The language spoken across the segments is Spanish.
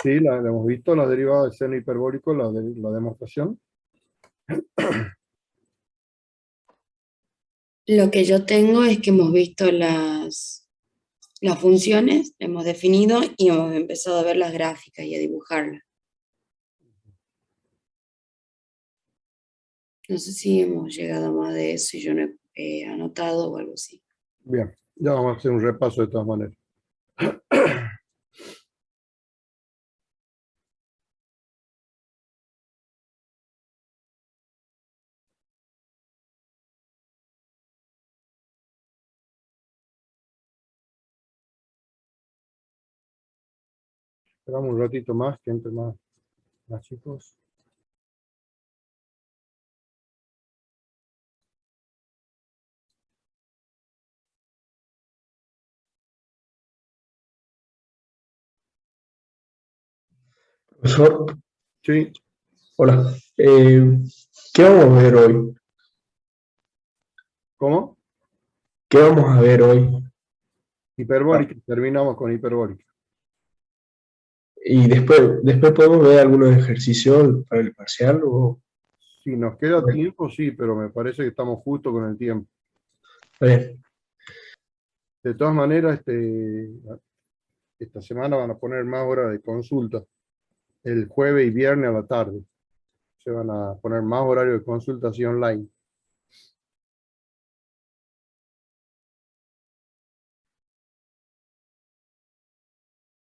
Sí, la hemos visto, la derivada del seno hiperbólico, la demostración. Lo que yo tengo es que hemos visto las funciones, hemos definido y hemos empezado a ver las gráficas y a dibujarlas. No sé si hemos llegado a más de eso y yo no he anotado o algo así. Bien, ya vamos a hacer un repaso de todas maneras. Esperamos un ratito más, que entre más chicos. Profesor, Sí, hola. ¿Qué vamos a ver hoy? ¿cómo? ¿Qué vamos a ver hoy? Ah, Hiperbólica, terminamos con hiperbólica. y después podemos ver algunos ejercicios para el parcial o... Si nos queda tiempo, sí, pero me parece que estamos justo con el tiempo. Está bien. De todas maneras, esta semana van a poner más horas de consulta, el jueves y viernes a la tarde. Se van a poner más horario de consulta así online.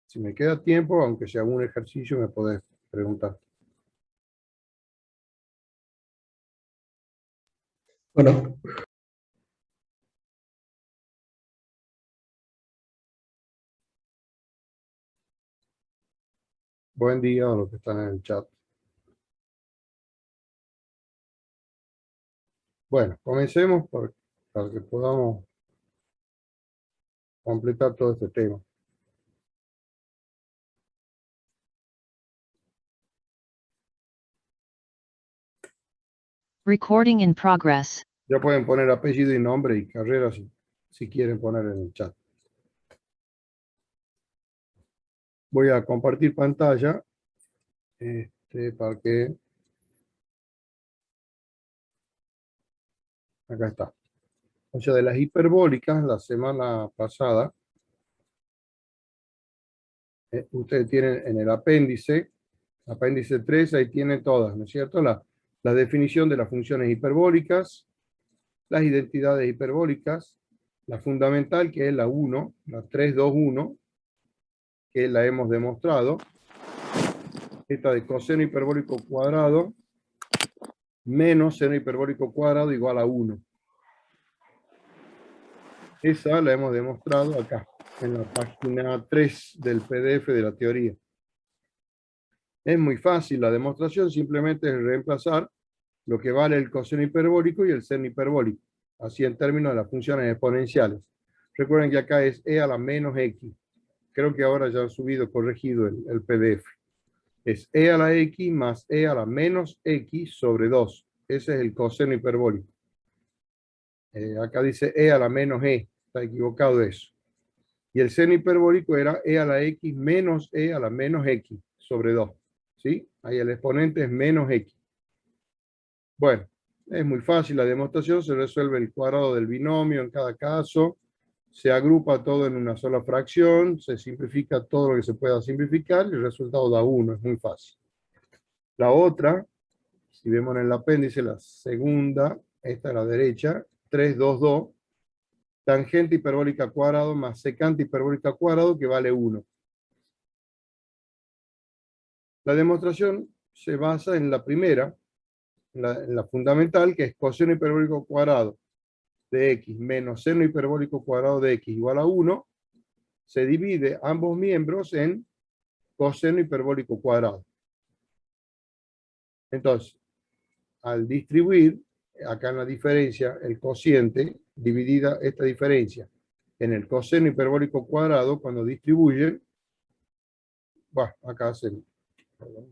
Si me queda tiempo, aunque sea algún ejercicio, me podés preguntar. Bueno, Buen día a los que están en el chat. Bueno, comencemos para que podamos completar todo este tema. Recording in progress. Ya pueden poner apellido y nombre y carrera si quieren poner en el chat. Voy a compartir pantalla para que... Acá está. O sea, de las hiperbólicas, la semana pasada, ustedes tienen en el apéndice 3, ahí tienen todas, ¿no es cierto? La definición de las funciones hiperbólicas, las identidades hiperbólicas, la fundamental, que es la 1, la 321, que la hemos demostrado, esta de coseno hiperbólico cuadrado menos seno hiperbólico cuadrado igual a 1. Esa la hemos demostrado acá, en la página 3 del PDF de la teoría. Es muy fácil la demostración, simplemente es reemplazar lo que vale el coseno hiperbólico y el seno hiperbólico, así en términos de las funciones exponenciales. Recuerden que acá es e a la menos x. Creo que ahora ya han subido, corregido el PDF. Es e a la x más e a la menos x sobre 2. Ese es el coseno hiperbólico. Acá dice e a la menos e. Está equivocado eso. Y el seno hiperbólico era e a la x menos e a la menos x sobre 2. ¿Sí? Ahí el exponente es menos x. Bueno, es muy fácil la demostración. Se resuelve el cuadrado del binomio en cada caso. Se agrupa todo en una sola fracción. Se simplifica todo lo que se pueda simplificar. Y el resultado da 1. Es muy fácil. La otra, si vemos en el apéndice, la segunda, esta a la derecha, 322, tangente hiperbólica cuadrado más secante hiperbólica cuadrado, que vale 1. La demostración se basa en la primera, en la fundamental, que es coseno hiperbólico cuadrado de x menos seno hiperbólico cuadrado de x igual a 1. Se divide ambos miembros en coseno hiperbólico cuadrado. Entonces, al distribuir, acá en la diferencia, el cociente, dividida esta diferencia en el coseno hiperbólico cuadrado, cuando distribuyen, bueno, acá se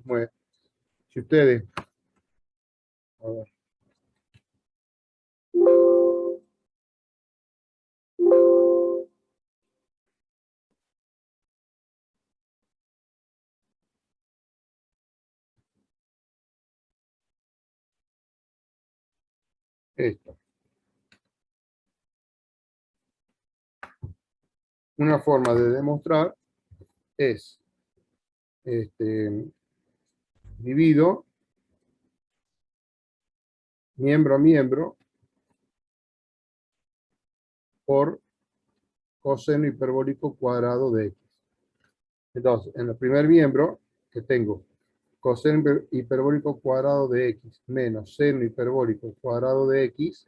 mueve. Si ustedes, a ver, esto. Una forma de demostrar es divido miembro a miembro por coseno hiperbólico cuadrado de x. Entonces, en el primer miembro que tengo coseno hiperbólico cuadrado de x menos seno hiperbólico cuadrado de x,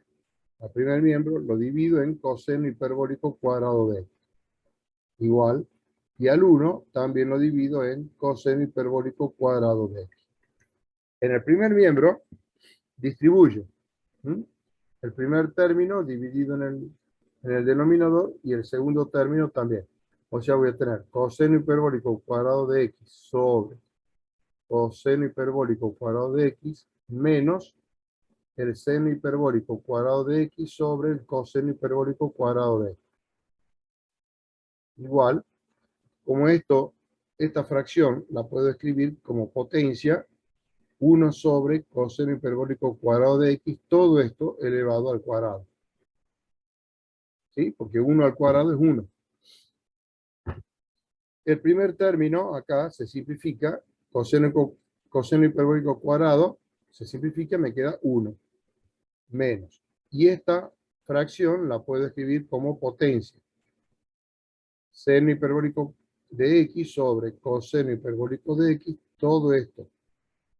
al primer miembro lo divido en coseno hiperbólico cuadrado de x. Igual, y al 1 también lo divido en coseno hiperbólico cuadrado de x. En el primer miembro distribuyo el primer término dividido en el denominador y el segundo término también. O sea, voy a tener coseno hiperbólico cuadrado de x sobre coseno hiperbólico cuadrado de x menos el seno hiperbólico cuadrado de x sobre el coseno hiperbólico cuadrado de x. Igual, como esta fracción la puedo escribir como potencia 1 sobre coseno hiperbólico cuadrado de x, todo esto elevado al cuadrado. ¿Sí? Porque 1 al cuadrado es 1. El primer término acá se simplifica, coseno hiperbólico cuadrado, se simplifica, me queda 1, menos. Y esta fracción la puedo escribir como potencia. Seno hiperbólico de x sobre coseno hiperbólico de x, todo esto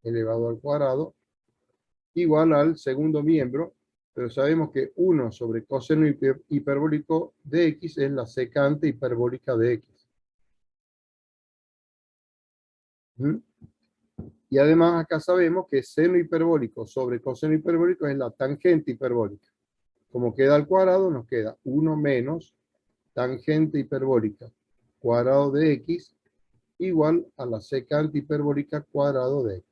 elevado al cuadrado, igual al segundo miembro, pero sabemos que 1 sobre coseno hiperbólico de x es la secante hiperbólica de x. Y además acá sabemos que seno hiperbólico sobre coseno hiperbólico es la tangente hiperbólica. Como queda al cuadrado, nos queda 1 menos tangente hiperbólica cuadrado de x igual a la secante hiperbólica cuadrado de x.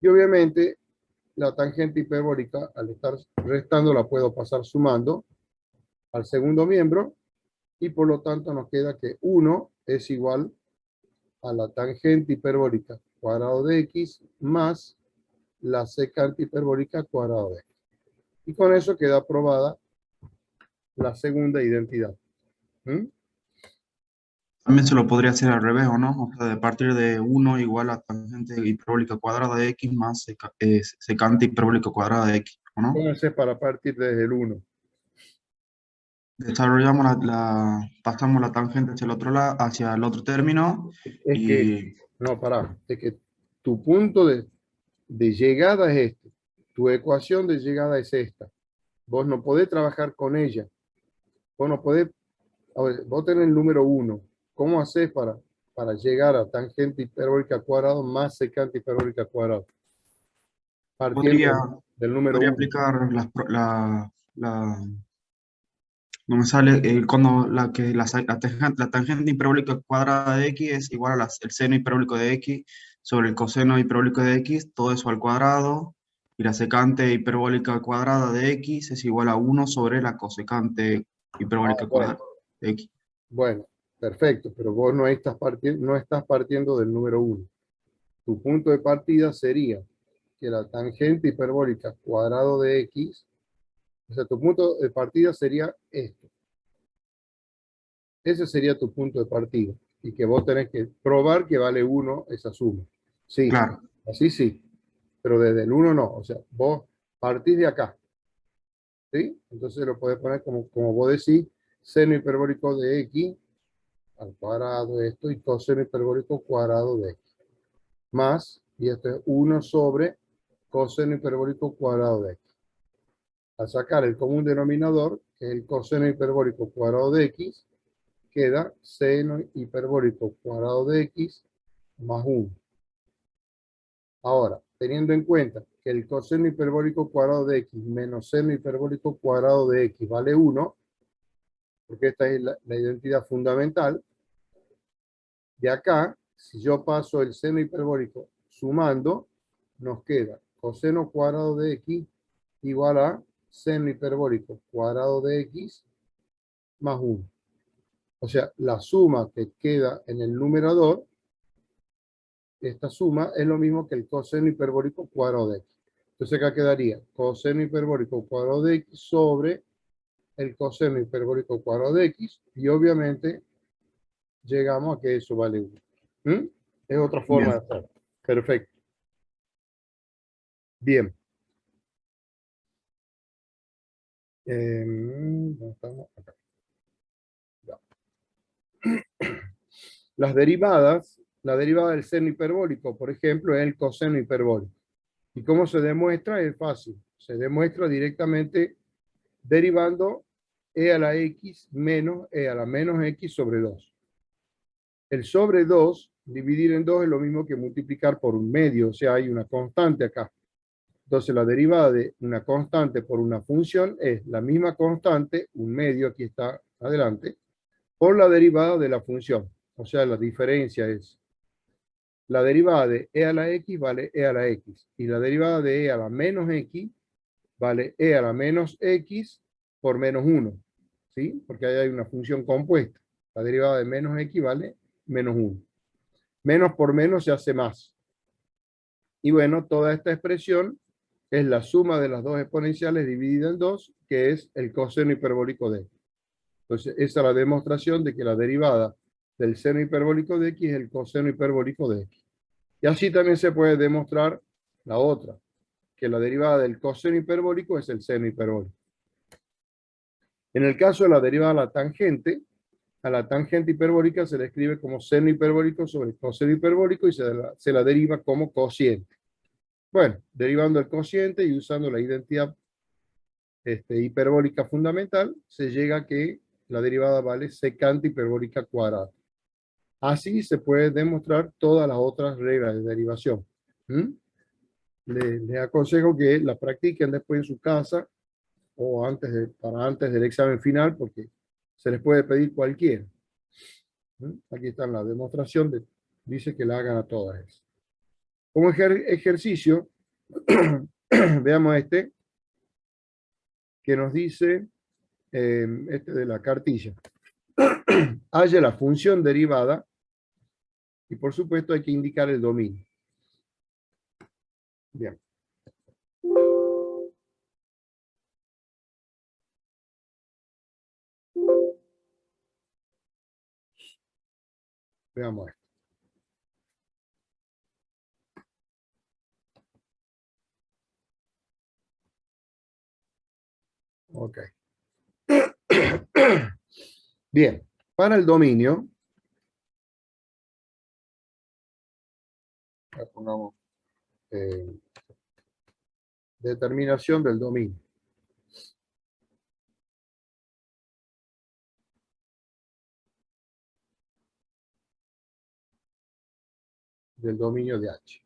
Y obviamente la tangente hiperbólica, al estar restando, la puedo pasar sumando al segundo miembro y por lo tanto nos queda que 1 es igual a la tangente hiperbólica cuadrado de x más la secante hiperbólica cuadrado de x. Y con eso queda aprobada la segunda identidad. También se lo podría hacer al revés, ¿o no? O sea, de partir de 1 igual a tangente hiperbólica cuadrada de x más secante hiperbólica cuadrada de x, ¿o no? Pónganse para partir desde el 1. Desarrollamos pasamos la tangente hacia el otro lado, hacia el otro término Es que, y no, pará, es que tu punto de llegada es este. Tu ecuación de llegada es esta. Vos no podés trabajar con ella. Vos no podés, a ver, vos tenés el número 1. ¿Cómo haces para llegar a tangente hiperbólica cuadrado más secante hiperbólica cuadrado? podría, Partiendo del número podría 1. aplicar no me sale cuando la tangente hiperbólica cuadrada de x es igual a el seno hiperbólico de x sobre el coseno hiperbólico de x, todo eso al cuadrado, y la secante hiperbólica cuadrada de x es igual a 1 sobre la cosecante hiperbólica cuadrada de x. Bueno, perfecto, pero vos no estás partiendo del número 1. Tu punto de partida sería que la tangente hiperbólica cuadrado de x, o sea, tu punto de partida sería esto. Ese sería tu punto de partida. Y que vos tenés que probar que vale 1 esa suma. Sí, Claro, así sí. Pero desde el 1 no. O sea, vos partís de acá. ¿Sí? Entonces lo podés poner como vos decís, seno hiperbólico de x al cuadrado de esto y coseno hiperbólico cuadrado de x. Más, y esto es 1 sobre coseno hiperbólico cuadrado de x. Al sacar el común denominador, que es el coseno hiperbólico cuadrado de x, queda seno hiperbólico cuadrado de x más 1. Ahora, teniendo en cuenta que el coseno hiperbólico cuadrado de x menos seno hiperbólico cuadrado de x vale 1, porque esta es la identidad fundamental, de acá, si yo paso el seno hiperbólico sumando, nos queda coseno cuadrado de x igual a seno hiperbólico cuadrado de x más 1. O sea, la suma que queda en el numerador, esta suma es lo mismo que el coseno hiperbólico cuadrado de x. Entonces acá quedaría coseno hiperbólico cuadrado de x sobre el coseno hiperbólico cuadrado de x, y obviamente llegamos a que eso vale 1. ¿Mm? Es otra forma de hacerlo. Perfecto. Bien. ¿Dónde estamos? Acá. Ya. Las derivadas, la derivada del seno hiperbólico, por ejemplo, es el coseno hiperbólico. ¿Y cómo se demuestra? Es fácil. Se demuestra directamente derivando e a la x menos e a la menos x sobre 2. El sobre 2, dividir en 2 es lo mismo que multiplicar por un medio, o sea, hay una constante acá. Entonces la derivada de una constante por una función es la misma constante, un medio, aquí está adelante, por la derivada de la función. O sea, la diferencia es la derivada de e a la x vale e a la x, y la derivada de e a la menos x vale e a la menos x por menos 1, ¿sí? Porque ahí hay una función compuesta. La derivada de menos x vale menos 1. Menos por menos se hace más. Y bueno, toda esta expresión es la suma de las dos exponenciales dividida en 2, que es el coseno hiperbólico de x. Entonces, esa es la demostración de que la derivada del seno hiperbólico de x es el coseno hiperbólico de x. Y así también se puede demostrar la otra, que la derivada del coseno hiperbólico es el seno hiperbólico. En el caso de la derivada de la tangente, a la tangente hiperbólica se le escribe como seno hiperbólico sobre coseno hiperbólico y se la deriva como cociente. Bueno, derivando el cociente y usando la identidad hiperbólica fundamental, se llega a que la derivada vale secante hiperbólica cuadrada. Así se puede demostrar todas las otras reglas de derivación. Les aconsejo que la practiquen después en su casa o para antes del examen final, porque se les puede pedir cualquiera. Aquí está la demostración, dice que la hagan a todas. Como ejercicio, veamos este, que nos dice, este de la cartilla. Haya la función derivada, y por supuesto hay que indicar el dominio. Bien. Veamos esto. Ok. Bien. Para el dominio, pongamos determinación del dominio. Del dominio de H.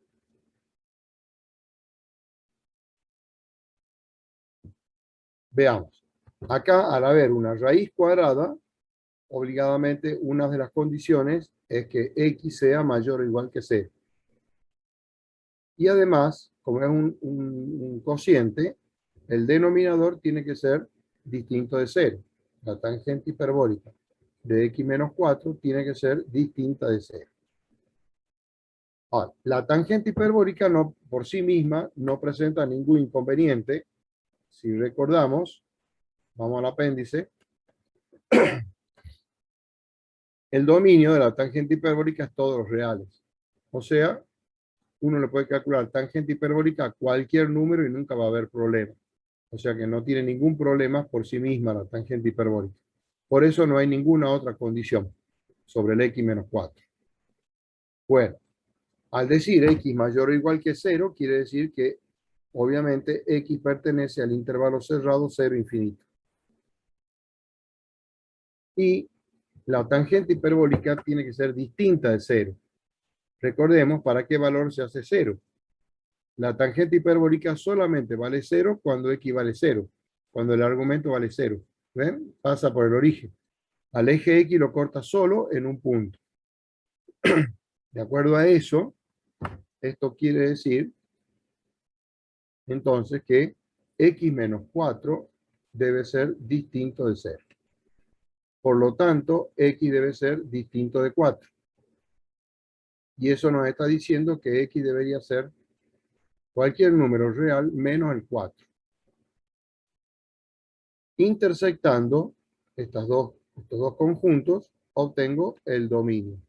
Veamos. Acá, al haber una raíz cuadrada, obligadamente una de las condiciones es que x sea mayor o igual que 0. Y además, como es un cociente, el denominador tiene que ser distinto de 0. La tangente hiperbólica de x menos 4 tiene que ser distinta de 0. Ahora, la tangente hiperbólica no, por sí misma no presenta ningún inconveniente. Si recordamos, vamos al apéndice, el dominio de la tangente hiperbólica es todos los reales. O sea, uno le puede calcular tangente hiperbólica a cualquier número y nunca va a haber problema. O sea que no tiene ningún problema por sí misma la tangente hiperbólica. Por eso no hay ninguna otra condición sobre el x menos 4. Bueno, al decir x mayor o igual que 0, quiere decir que obviamente x pertenece al intervalo cerrado 0 infinito. Y la tangente hiperbólica tiene que ser distinta de 0. Recordemos para qué valor se hace 0. La tangente hiperbólica solamente vale 0 cuando x vale 0. Cuando el argumento vale 0. ¿Ven? Pasa por el origen. Al eje x lo corta solo en un punto. De acuerdo a eso, esto quiere decir entonces que x menos 4 debe ser distinto de 0. Por lo tanto, x debe ser distinto de 4. Y eso nos está diciendo que x debería ser cualquier número real menos el 4. Intersectando estos dos conjuntos, obtengo el dominio.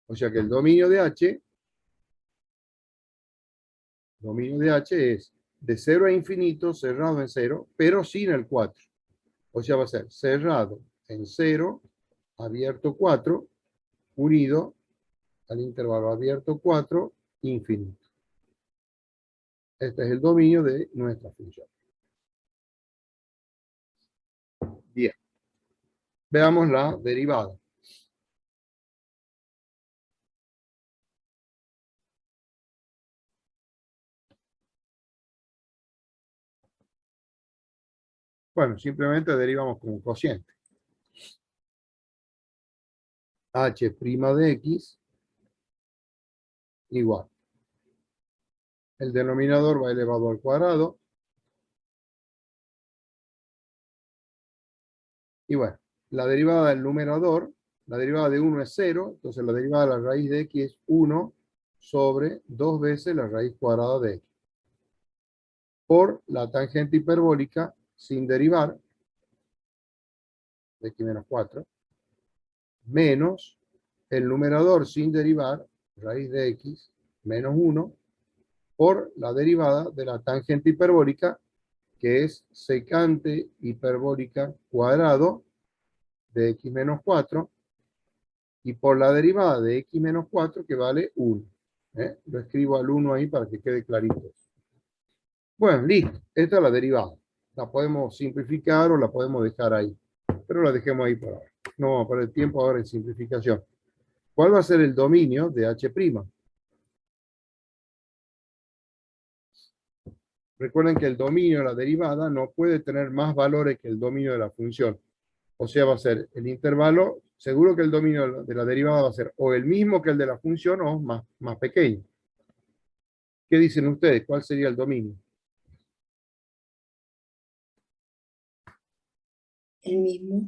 O sea que el dominio de H es de 0 a infinito, cerrado en 0, pero sin el 4. O sea, va a ser cerrado en 0, abierto 4, unido al intervalo abierto 4, infinito. Este es el dominio de nuestra función. Bien. Veamos la derivada. Bueno, simplemente derivamos con un cociente. H' de X igual. El denominador va elevado al cuadrado. Y bueno, la derivada del numerador, la derivada de 1 es 0, entonces la derivada de la raíz de X es 1 sobre 2 veces la raíz cuadrada de X. Por la tangente hiperbólica sin derivar, de X menos 4, menos el numerador sin derivar, raíz de X menos 1, por la derivada de la tangente hiperbólica, que es secante hiperbólica cuadrado de X menos 4, y por la derivada de X menos 4, que vale 1. Lo escribo al 1 ahí para que quede clarito. Bueno, listo. Esta es la derivada. La podemos simplificar o la podemos dejar ahí. Pero la dejemos ahí por ahora. No vamos a perder tiempo ahora en simplificación. ¿Cuál va a ser el dominio de H'? Recuerden que el dominio de la derivada no puede tener más valores que el dominio de la función. O sea, va a ser el intervalo, seguro que el dominio de la derivada va a ser o el mismo que el de la función o más pequeño. ¿Qué dicen ustedes? ¿Cuál sería el dominio? El mismo.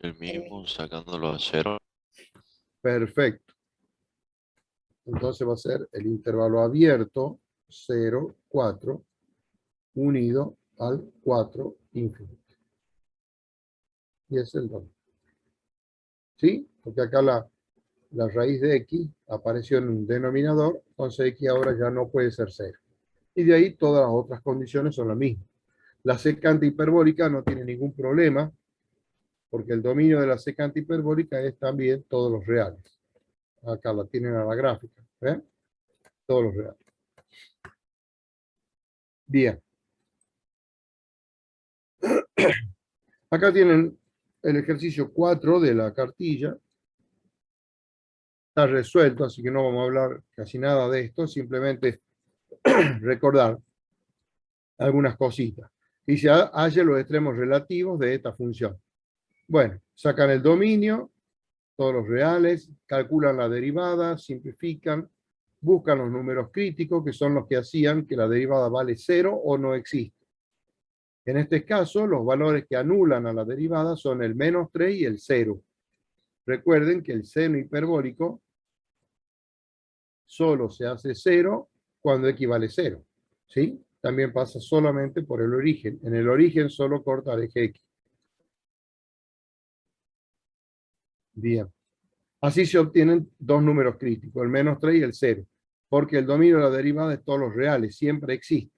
El mismo, sacándolo a 0. Perfecto. Entonces va a ser el intervalo abierto, 0, 4, unido al 4 infinito. Y es el dominio. ¿Sí? Porque acá la raíz de X apareció en un denominador, entonces X ahora ya no puede ser 0. Y de ahí todas las otras condiciones son las mismas. La secante hiperbólica no tiene ningún problema, porque el dominio de la secante hiperbólica es también todos los reales. Acá la tienen a la gráfica. ¿Ven? Todos los reales. Bien. Acá tienen el ejercicio 4 de la cartilla. Está resuelto, así que no vamos a hablar casi nada de esto, simplemente recordar algunas cositas. Dice, halle los extremos relativos de esta función. Bueno, sacan el dominio, todos los reales, calculan la derivada, simplifican, buscan los números críticos, que son los que hacían que la derivada vale 0 o no existe. En este caso, los valores que anulan a la derivada son el menos 3 y el 0. Recuerden que el seno hiperbólico solo se hace 0 cuando X vale 0. ¿Sí? También pasa solamente por el origen. En el origen solo corta el eje X. Bien. Así se obtienen dos números críticos, el menos 3 y el 0. Porque el dominio de la derivada es todos los reales, siempre existe.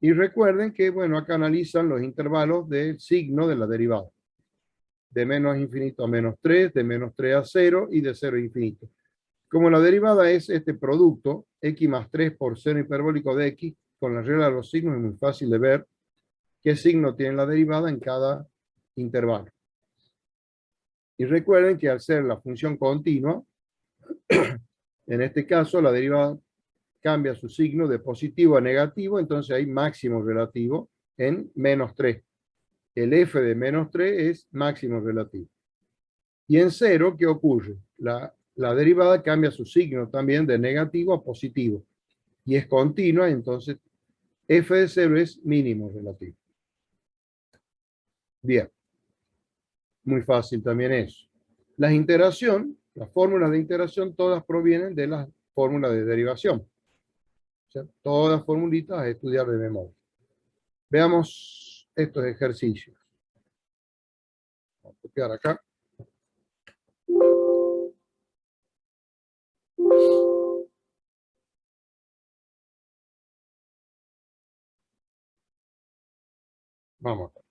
Y recuerden que, bueno, acá analizan los intervalos del signo de la derivada. De menos infinito a menos 3, de menos 3 a 0 y de 0 a infinito. Como la derivada es este producto, X más 3 por seno hiperbólico de X, con la regla de los signos es muy fácil de ver qué signo tiene la derivada en cada intervalo. Y recuerden que al ser la función continua, en este caso la derivada cambia su signo de positivo a negativo, entonces hay máximo relativo en menos 3. El f de menos 3 es máximo relativo. Y en 0, ¿qué ocurre? La derivada cambia su signo también de negativo a positivo. Y es continua, entonces f de 0 es mínimo relativo. Bien. Muy fácil también eso. Las fórmulas de integración todas provienen de las fórmula de derivación. O sea, todas las formulitas a estudiar de memoria. Veamos estos ejercicios. Vamos a copiar acá. Vamos acá.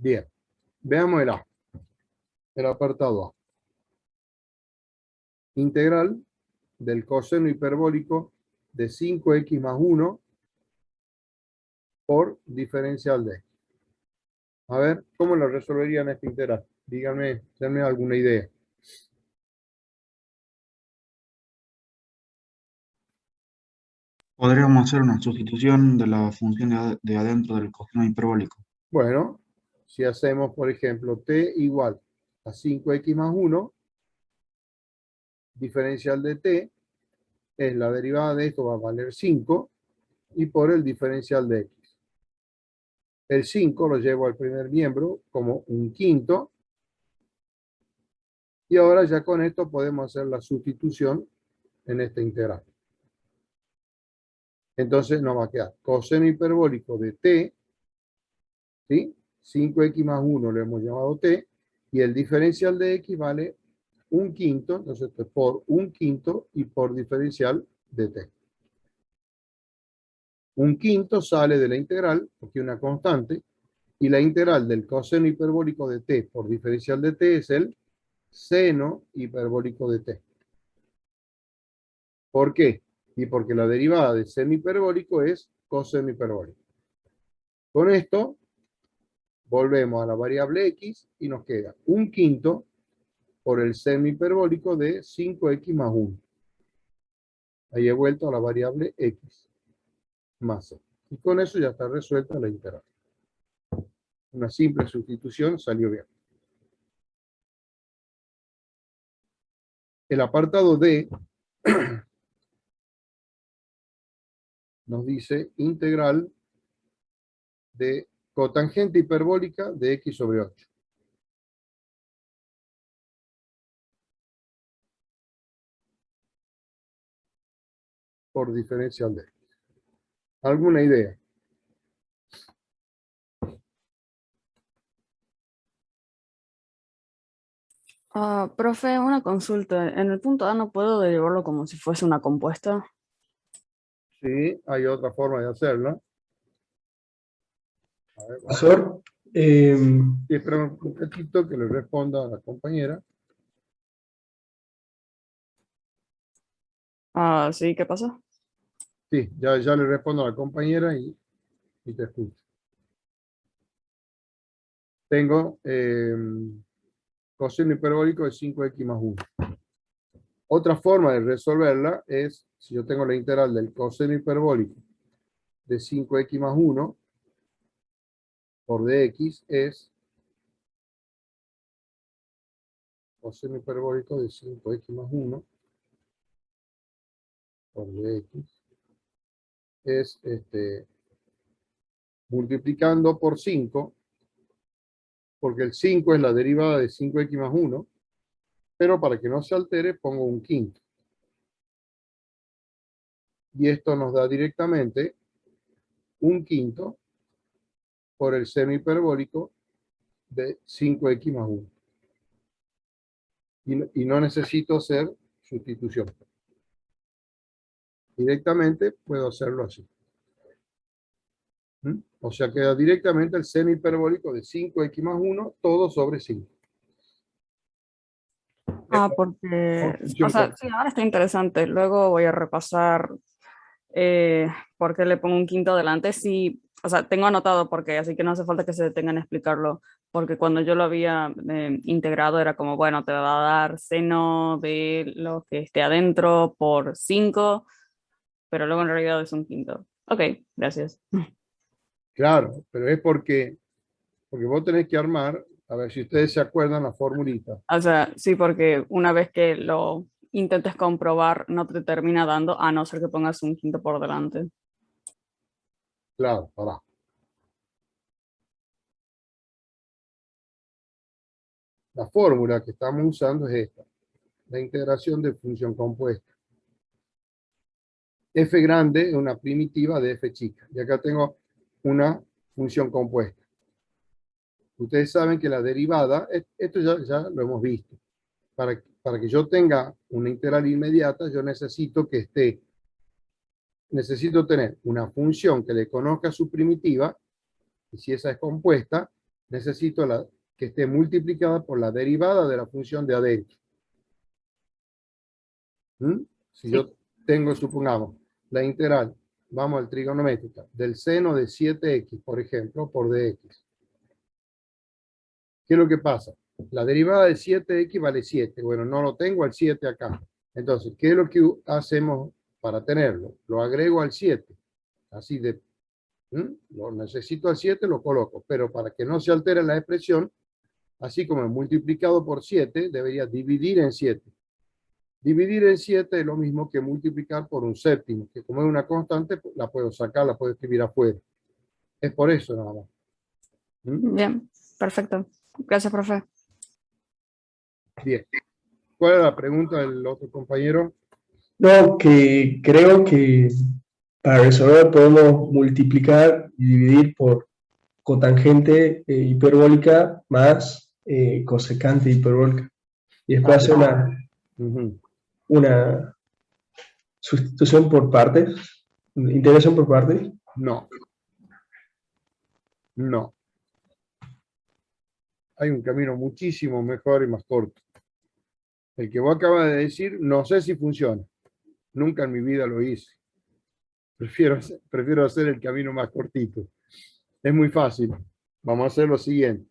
Bien, veamos el A, el apartado A. Integral del coseno hiperbólico de 5x más 1 por diferencial de x. A ver, ¿cómo lo resolverían esta integral? Díganme, denme alguna idea. Podríamos hacer una sustitución de la función de adentro del coseno hiperbólico. Bueno, si hacemos, por ejemplo, t igual a 5x más 1, diferencial de t, es la derivada de esto va a valer 5, y por el diferencial de x. El 5 lo llevo al primer miembro como un quinto, y ahora ya con esto podemos hacer la sustitución en esta integral. Entonces nos va a quedar coseno hiperbólico de t, ¿sí? 5x más 1 lo hemos llamado t, y el diferencial de x vale un quinto, entonces esto es por un quinto y por diferencial de t. Un quinto sale de la integral, porque es una constante, y la integral del coseno hiperbólico de t por diferencial de t es el seno hiperbólico de t. ¿Por qué? Y porque la derivada de seno hiperbólico es coseno hiperbólico. Con esto, volvemos a la variable x y nos queda un quinto por el seno hiperbólico de 5x más 1. Ahí he vuelto a la variable x más c. Y con eso ya está resuelta la integral. Una simple sustitución salió bien. El apartado D nos dice integral de cotangente hiperbólica de x sobre 8. Por diferencial de x. ¿Alguna idea? Profe, una consulta. En el punto A no puedo derivarlo como si fuese una compuesta. Sí, hay otra forma de hacerlo. A ver, Profesor, sí, espera un poquitito que le responda a la compañera. Sí, ¿qué pasa? Sí, ya le respondo a la compañera y te escucho. Tengo coseno hiperbólico de 5x más 1. Otra forma de resolverla es, si yo tengo la integral del coseno hiperbólico de 5x más 1 por dx, es coseno hiperbólico de 5x más 1 por dx, es multiplicando por 5, porque el 5 es la derivada de 5x más 1, pero para que no se altere pongo un quinto. Y esto nos da directamente un quinto por el seno hiperbólico de 5x más 1. Y no necesito hacer sustitución. Directamente puedo hacerlo así. O sea, queda directamente el seno hiperbólico de 5x más 1, todo sobre 5. Porque, Función o sea, cuál. sí, ahora está interesante. Luego voy a repasar por qué le pongo un quinto delante. Sí, o sea, tengo anotado por qué, así que no hace falta que se detengan a explicarlo, porque cuando yo lo había integrado era como, bueno, te va a dar seno de lo que esté adentro por 5, pero luego en realidad es un quinto. Ok, gracias. Claro, pero es porque vos tenés que armar, a ver si ustedes se acuerdan la formulita. O sea, sí, porque una vez que lo intentes comprobar, no te termina dando, a no ser que pongas un quinto por delante. Claro, pará. La fórmula que estamos usando es esta, la integración de función compuesta. F grande es una primitiva de F chica. Y acá tengo una función compuesta. Ustedes saben que la derivada, esto ya lo hemos visto. Para que yo tenga una integral inmediata, yo necesito tener una función que le conozca su primitiva, y si esa es compuesta, necesito que esté multiplicada por la derivada de la función de adentro. Si yo tengo, supongamos, la integral, vamos al trigonométrica, del seno de 7x, por ejemplo, por dx. ¿Qué es lo que pasa? La derivada de 7x vale 7. Bueno, no lo tengo al 7 acá. Entonces, ¿qué es lo que hacemos para tenerlo? Lo agrego al 7. Así de... Lo necesito al 7, lo coloco. Pero para que no se altere la expresión, así como multiplicado por 7, debería dividir en 7. Dividir en 7 es lo mismo que multiplicar por un séptimo, que como es una constante, la puedo sacar, la puedo escribir afuera. Es por eso nada más. Bien, perfecto. Gracias, profe. Bien. ¿Cuál es la pregunta del otro compañero? No, que creo que para resolver podemos multiplicar y dividir por cotangente hiperbólica más cosecante hiperbólica. Y después hacer una sustitución por partes, integración por partes. No. No. Hay un camino muchísimo mejor y más corto. El que vos acabas de decir, no sé si funciona. Nunca en mi vida lo hice. Prefiero hacer el camino más cortito. Es muy fácil. Vamos a hacer lo siguiente.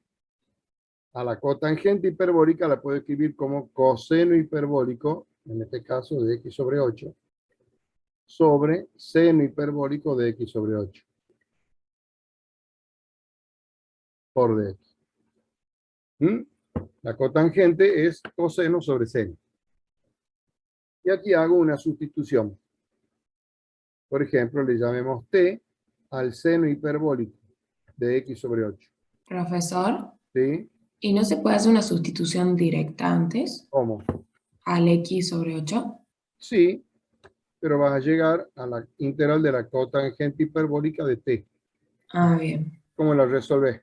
A la cotangente hiperbólica la puedo escribir como coseno hiperbólico, en este caso de x sobre 8, sobre seno hiperbólico de x sobre 8. Por dx. La cotangente es coseno sobre seno. Y aquí hago una sustitución. Por ejemplo, le llamemos t al seno hiperbólico de x sobre 8. Profesor, ¿Sí? ¿y no se puede hacer una sustitución directa antes ¿Cómo? al x sobre 8? Sí, pero vas a llegar a la integral de la cotangente hiperbólica de t. Ah, bien. ¿Cómo la resolves?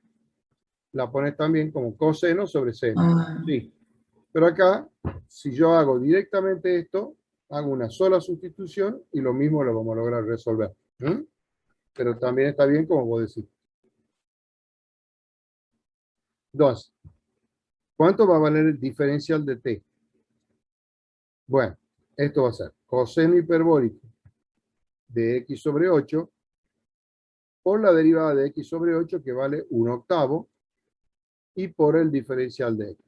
La pones también como coseno sobre seno. Ah, Sí. Pero acá, si yo hago directamente esto, hago una sola sustitución y lo mismo lo vamos a lograr resolver. Pero también está bien como vos decís. Entonces, ¿cuánto va a valer el diferencial de t? Bueno, esto va a ser coseno hiperbólico de x sobre 8 por la derivada de x sobre 8 que vale 1/8 y por el diferencial de x.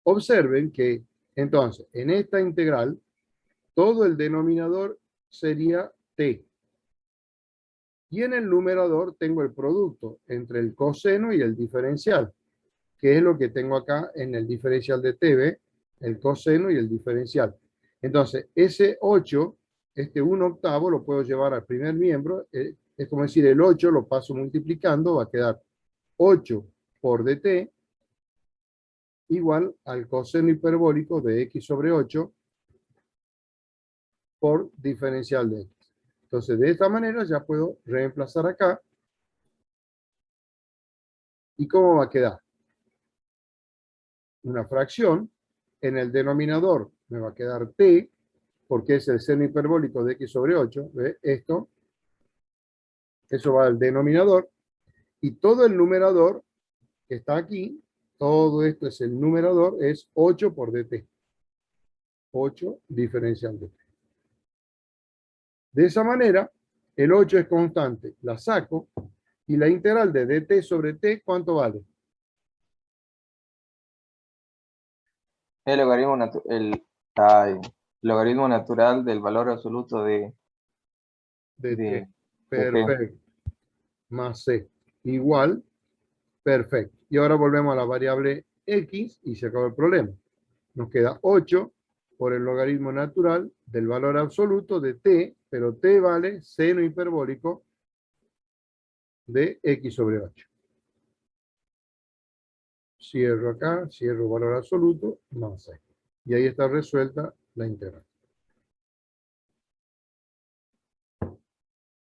Observen que entonces en esta integral todo el denominador sería t. Y en el numerador tengo el producto entre el coseno y el diferencial, que es lo que tengo acá en el diferencial de t, ¿ve? El coseno y el diferencial. Entonces, ese 8, este 1/8, lo puedo llevar al primer miembro. Es como decir, el 8 lo paso multiplicando, va a quedar 8 por dt igual al coseno hiperbólico de x sobre 8 por diferencial de x. Entonces, de esta manera ya puedo reemplazar acá. ¿Y cómo va a quedar? Una fracción. En el denominador me va a quedar t, porque es el seno hiperbólico de x sobre 8. ¿Ve? Esto. Eso va al denominador. Y todo el numerador que está aquí, todo esto es el numerador, es 8 por dt. 8 diferencial de t. De esa manera, el 8 es constante, la saco, y la integral de dt sobre t, ¿cuánto vale? El logaritmo natural del valor absoluto de De t. t. Perfecto. Más c. Igual, perfecto. Y ahora volvemos a la variable x y se acabó el problema. Nos queda 8 por el logaritmo natural del valor absoluto de t, pero t vale seno hiperbólico de x sobre 8. cierro acá, cierro valor absoluto, más 6. Y ahí está resuelta la integral.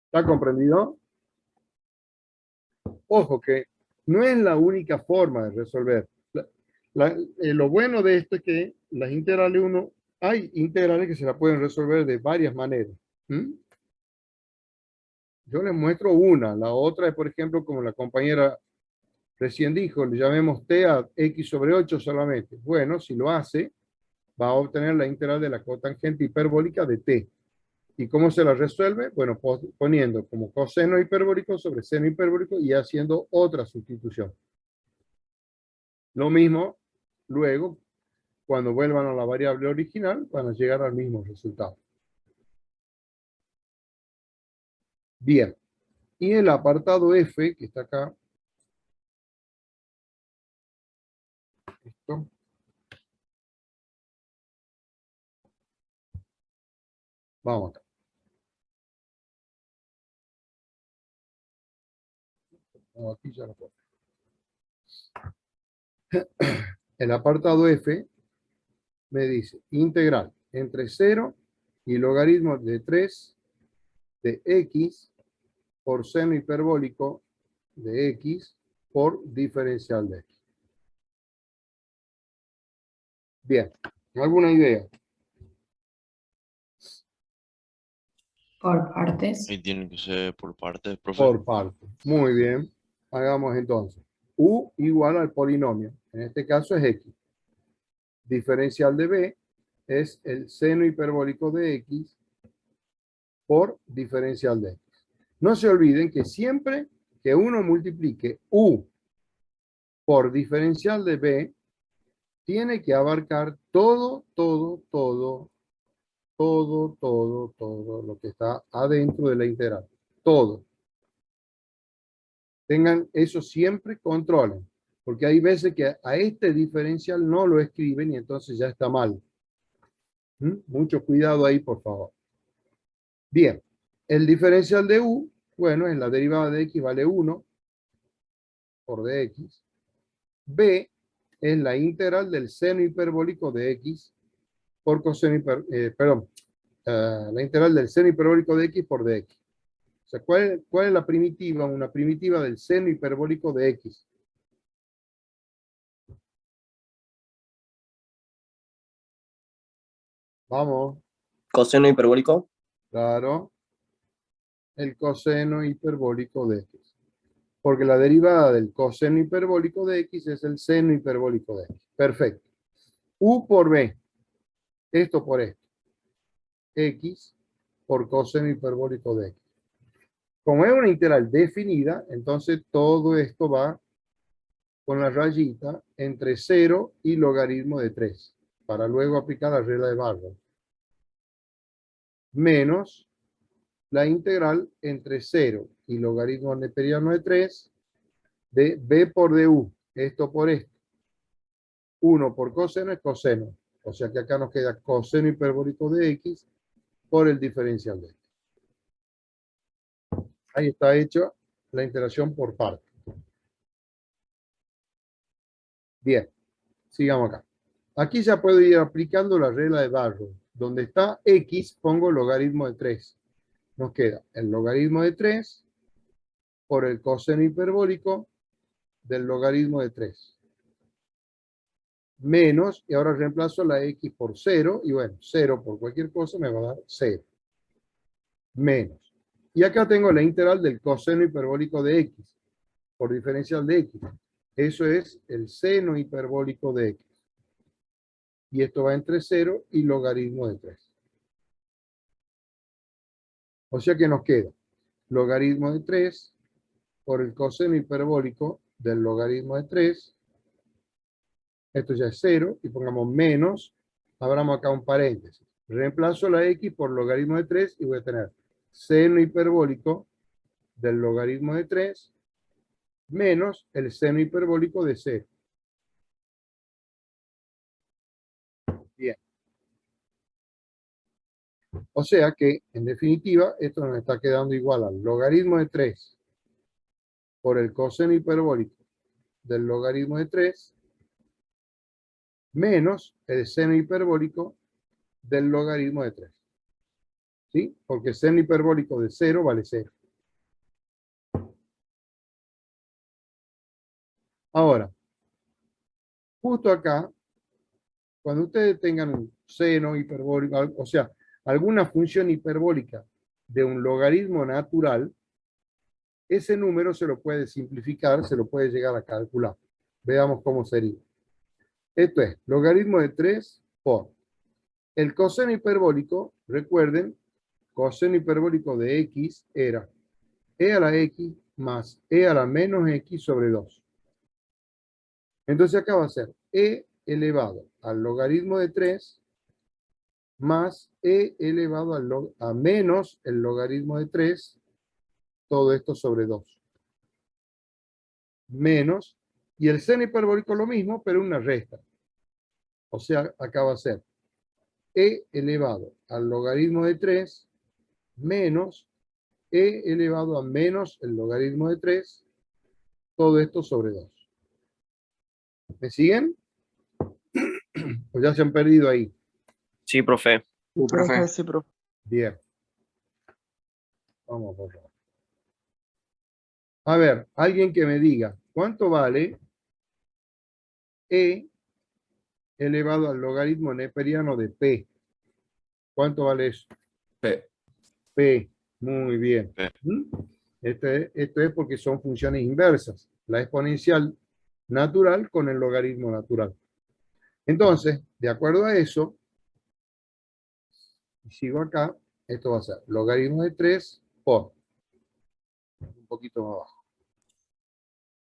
¿Está comprendido? Ojo que no es la única forma de resolver. Lo bueno de esto es que las integrales hay integrales que se la pueden resolver de varias maneras. Yo les muestro una. La otra es, por ejemplo, como la compañera recién dijo, le llamemos t a x sobre 8 solamente. Bueno, si lo hace, va a obtener la integral de la cotangente hiperbólica de t. ¿Y cómo se la resuelve? Bueno, poniendo como coseno hiperbólico sobre seno hiperbólico y haciendo otra sustitución. Lo mismo, luego, cuando vuelvan a la variable original, van a llegar al mismo resultado. Bien. Y el apartado F, que está acá, esto, vamos acá. Aquí ya lo pongo. El apartado F me dice integral entre 0 y logaritmo de 3 de x por seno hiperbólico de x por diferencial de x. Bien, ¿alguna idea? Por partes. Ahí tiene que ser por partes, profe. Por parte. Muy bien. Hagamos entonces. U igual al polinomio. En este caso es x. Diferencial de b es el seno hiperbólico de x por diferencial de x. No se olviden que siempre que uno multiplique u por diferencial de b, tiene que abarcar todo lo que está adentro de la integral. Todo. Tengan eso siempre, controlen. Porque hay veces que a este diferencial no lo escriben y entonces ya está mal. Mucho cuidado ahí, por favor. Bien. El diferencial de u, bueno, en la derivada de x vale 1 por dx. B es la integral del seno hiperbólico de x por coseno la integral del seno hiperbólico de x por dx. O sea, ¿cuál es la primitiva? Una primitiva del seno hiperbólico de x. Vamos. Coseno hiperbólico. Claro. El coseno hiperbólico de x. Porque la derivada del coseno hiperbólico de x es el seno hiperbólico de x. Perfecto. U por b. Esto por esto. X por coseno hiperbólico de x. Como es una integral definida, entonces todo esto va con la rayita entre 0 y logaritmo de 3, para luego aplicar la regla de Barrow. Menos la integral entre 0 y logaritmo neperiano de 3 de b por du, esto por esto. 1 por coseno es coseno, o sea que acá nos queda coseno hiperbólico de x por el diferencial de x. Ahí está hecha la integración por partes. Bien, sigamos acá. Aquí ya puedo ir aplicando la regla de Barrow. Donde está x, pongo logaritmo de 3. Nos queda el logaritmo de 3 por el coseno hiperbólico del logaritmo de 3. Menos, y ahora reemplazo la x por 0, y bueno, 0 por cualquier cosa me va a dar 0. Menos. Y acá tengo la integral del coseno hiperbólico de x, por diferencial de x. Eso es el seno hiperbólico de x. Y esto va entre 0 y logaritmo de 3. O sea que nos queda logaritmo de 3 por el coseno hiperbólico del logaritmo de 3. Esto ya es 0 y pongamos menos, abramos acá un paréntesis. Reemplazo la x por logaritmo de 3 y voy a tener seno hiperbólico del logaritmo de 3 menos el seno hiperbólico de 0. Bien. O sea que, en definitiva, esto nos está quedando igual al logaritmo de 3 por el coseno hiperbólico del logaritmo de 3 menos el seno hiperbólico del logaritmo de 3. ¿Sí? Porque el seno hiperbólico de 0 vale 0. Ahora, justo acá, cuando ustedes tengan un seno hiperbólico, o sea, alguna función hiperbólica de un logaritmo natural, ese número se lo puede simplificar, se lo puede llegar a calcular. Veamos cómo sería. Esto es logaritmo de 3 por el coseno hiperbólico. Recuerden, coseno hiperbólico de x era e a la x más e a la menos x sobre 2. Entonces acá va a ser e elevado al logaritmo de 3 más e elevado a menos el logaritmo de 3, todo esto sobre 2. Menos, y el seno hiperbólico lo mismo, pero una resta. O sea, acá va a ser e elevado al logaritmo de 3 menos e elevado a menos el logaritmo de 3, todo esto sobre 2. ¿Me siguen? ¿O ya se han perdido ahí? Sí, profe. Profe. Sí, profe. Bien. Vamos a borrar. A ver, alguien que me diga, ¿cuánto vale e elevado al logaritmo neperiano de p? ¿Cuánto vale eso? P. P. Muy bien. P. Esto es porque son funciones inversas. La exponencial natural con el logaritmo natural. Entonces, de acuerdo a eso, y sigo acá, esto va a ser logaritmo de 3 por un poquito más abajo.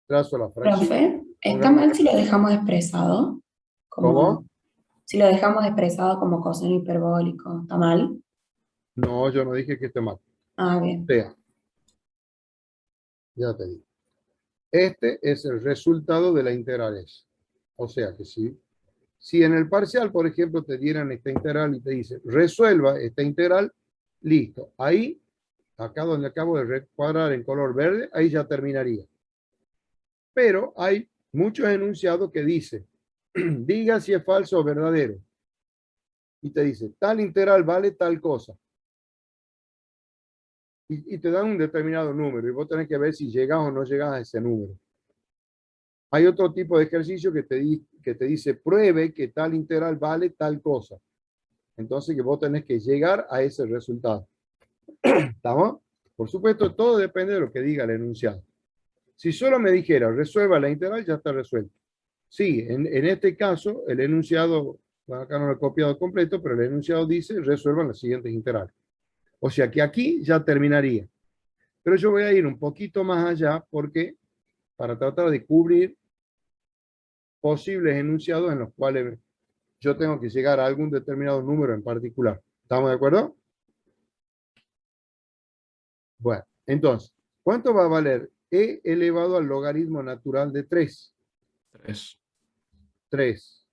Trazo la fracción. Profe, ¿está mal si lo dejamos expresado? ¿Cómo? Si lo dejamos expresado como coseno hiperbólico, ¿está mal? No, yo no dije que esté mal. Ah, bien. O sea, ya te digo. Este es el resultado de la integral S. O sea que si en el parcial, por ejemplo, te dieran esta integral y te dice, resuelva esta integral, listo. Ahí, acá donde acabo de recuadrar en color verde, ahí ya terminaría. Pero hay muchos enunciados que dicen, diga si es falso o verdadero. Y te dice, tal integral vale tal cosa. Y te dan un determinado número y vos tenés que ver si llegas o no llegas a ese número. Hay otro tipo de ejercicio que te dice pruebe que tal integral vale tal cosa. Entonces que vos tenés que llegar a ese resultado. ¿Estamos? Por supuesto, todo depende de lo que diga el enunciado. Si solo me dijera resuelva la integral, ya está resuelto. Sí, en este caso, el enunciado, bueno, acá no lo he copiado completo, pero el enunciado dice resuelvan las siguientes integrales. O sea que aquí ya terminaría. Pero yo voy a ir un poquito más allá porque para tratar de cubrir posibles enunciados en los cuales yo tengo que llegar a algún determinado número en particular. ¿Estamos de acuerdo? Bueno, entonces, ¿cuánto va a valer e elevado al logaritmo natural de 3? 3. 3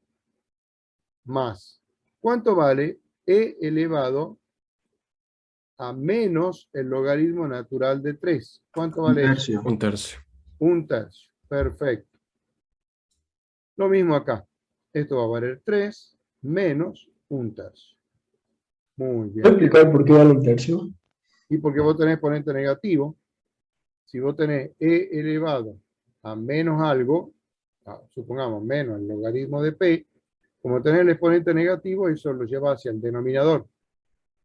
más. ¿Cuánto vale e elevado a menos el logaritmo natural de 3? ¿Cuánto Un vale eso? tercio. 1/3. 1/3. Perfecto. Lo mismo acá. Esto va a valer 3 menos 1/3. Muy ¿Puedo bien. explicar por qué vale 1/3? Y porque vos tenés exponente negativo, si vos tenés e elevado a menos algo, supongamos menos el logaritmo de p, como tenés el exponente negativo, eso lo lleva hacia el denominador.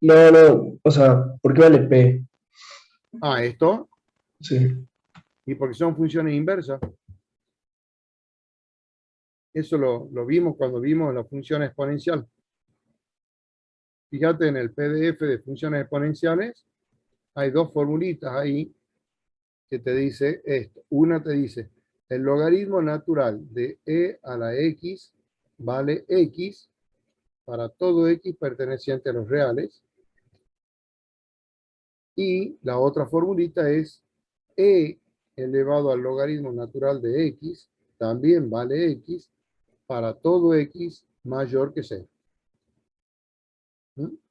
No, o sea, ¿por qué vale P? Esto, Sí. y porque son funciones inversas. Eso lo vimos cuando vimos la función exponencial. Fíjate en el PDF de funciones exponenciales, hay dos formulitas ahí que te dice esto. Una te dice, el logaritmo natural de e a la x vale x para todo x perteneciente a los reales. Y la otra formulita es e elevado al logaritmo natural de x también vale x para todo x mayor que 0.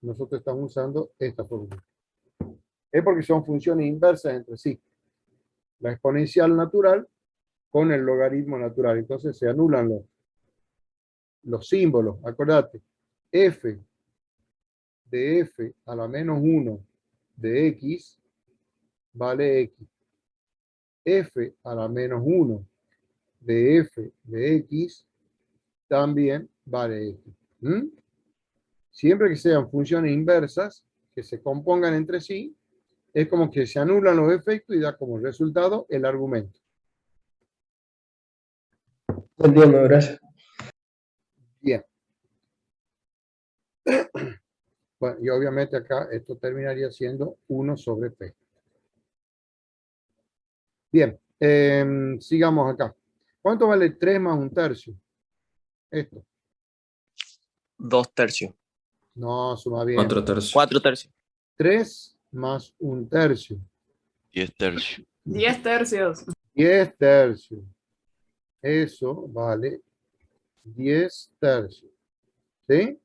Nosotros estamos usando esta fórmula. Es porque son funciones inversas entre sí. La exponencial natural con el logaritmo natural. Entonces se anulan los símbolos. Acordate, f de f a la menos 1 de x vale x. F a la menos 1 de f de x también vale x. Siempre que sean funciones inversas, que se compongan entre sí, es como que se anulan los efectos y da como resultado el argumento. Entiendo, gracias. Bien. Bueno, y obviamente acá esto terminaría siendo 1 sobre p. Bien, sigamos acá. ¿Cuánto vale 3 más un tercio? Esto. 2 tercios. No, suma bien. 4 tercios. 4 tercios. 3 más un tercio. 10 tercios. 10 tercios. 10 tercios. Eso vale 10 tercios. ¿Sí?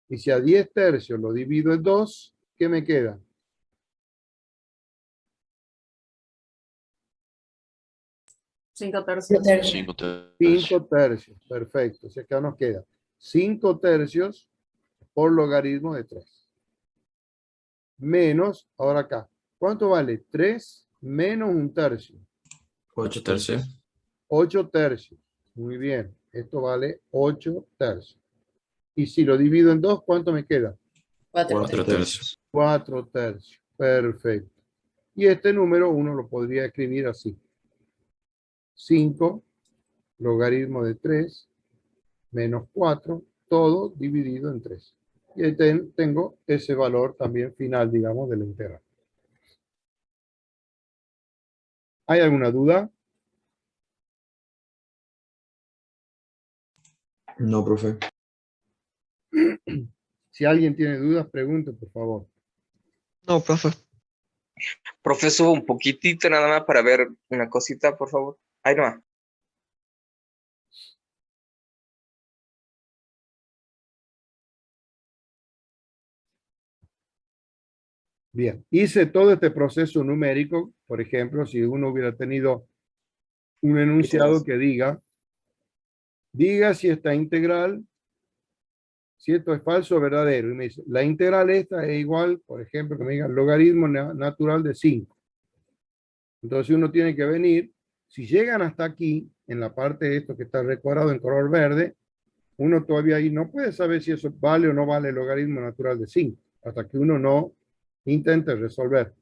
Y si a 10 tercios lo divido en 2, ¿qué me queda? 5 tercios. 5 tercios. 5 tercios. Perfecto. O sea, acá nos queda 5 tercios por logaritmo de 3. Menos, ahora acá. ¿Cuánto vale? 3 menos un tercio. 8 tercios. 8 tercios. Muy bien. Esto vale 8 tercios. Y si lo divido en 2, ¿cuánto me queda? 4 tercios. 4 tercios. Perfecto. Y este número uno lo podría escribir así. 5 logaritmo de 3 menos 4, todo dividido en 3. Y ahí tengo ese valor también final, digamos, de la integral. ¿Hay alguna duda? No, profe. Si alguien tiene dudas, pregunte, por favor. No, profe. Profe, subo un poquitito nada más para ver una cosita, por favor. Ahí nomás. Bien, hice todo este proceso numérico. Por ejemplo, si uno hubiera tenido un enunciado que diga si esta integral, si esto es falso o verdadero. Y me dice, la integral esta es igual, por ejemplo, que me diga logaritmo natural de 5. Entonces uno tiene que venir, si llegan hasta aquí, en la parte de esto que está recuadrado en color verde, uno todavía ahí no puede saber si eso vale o no vale el logaritmo natural de 5, hasta que uno no intente resolver.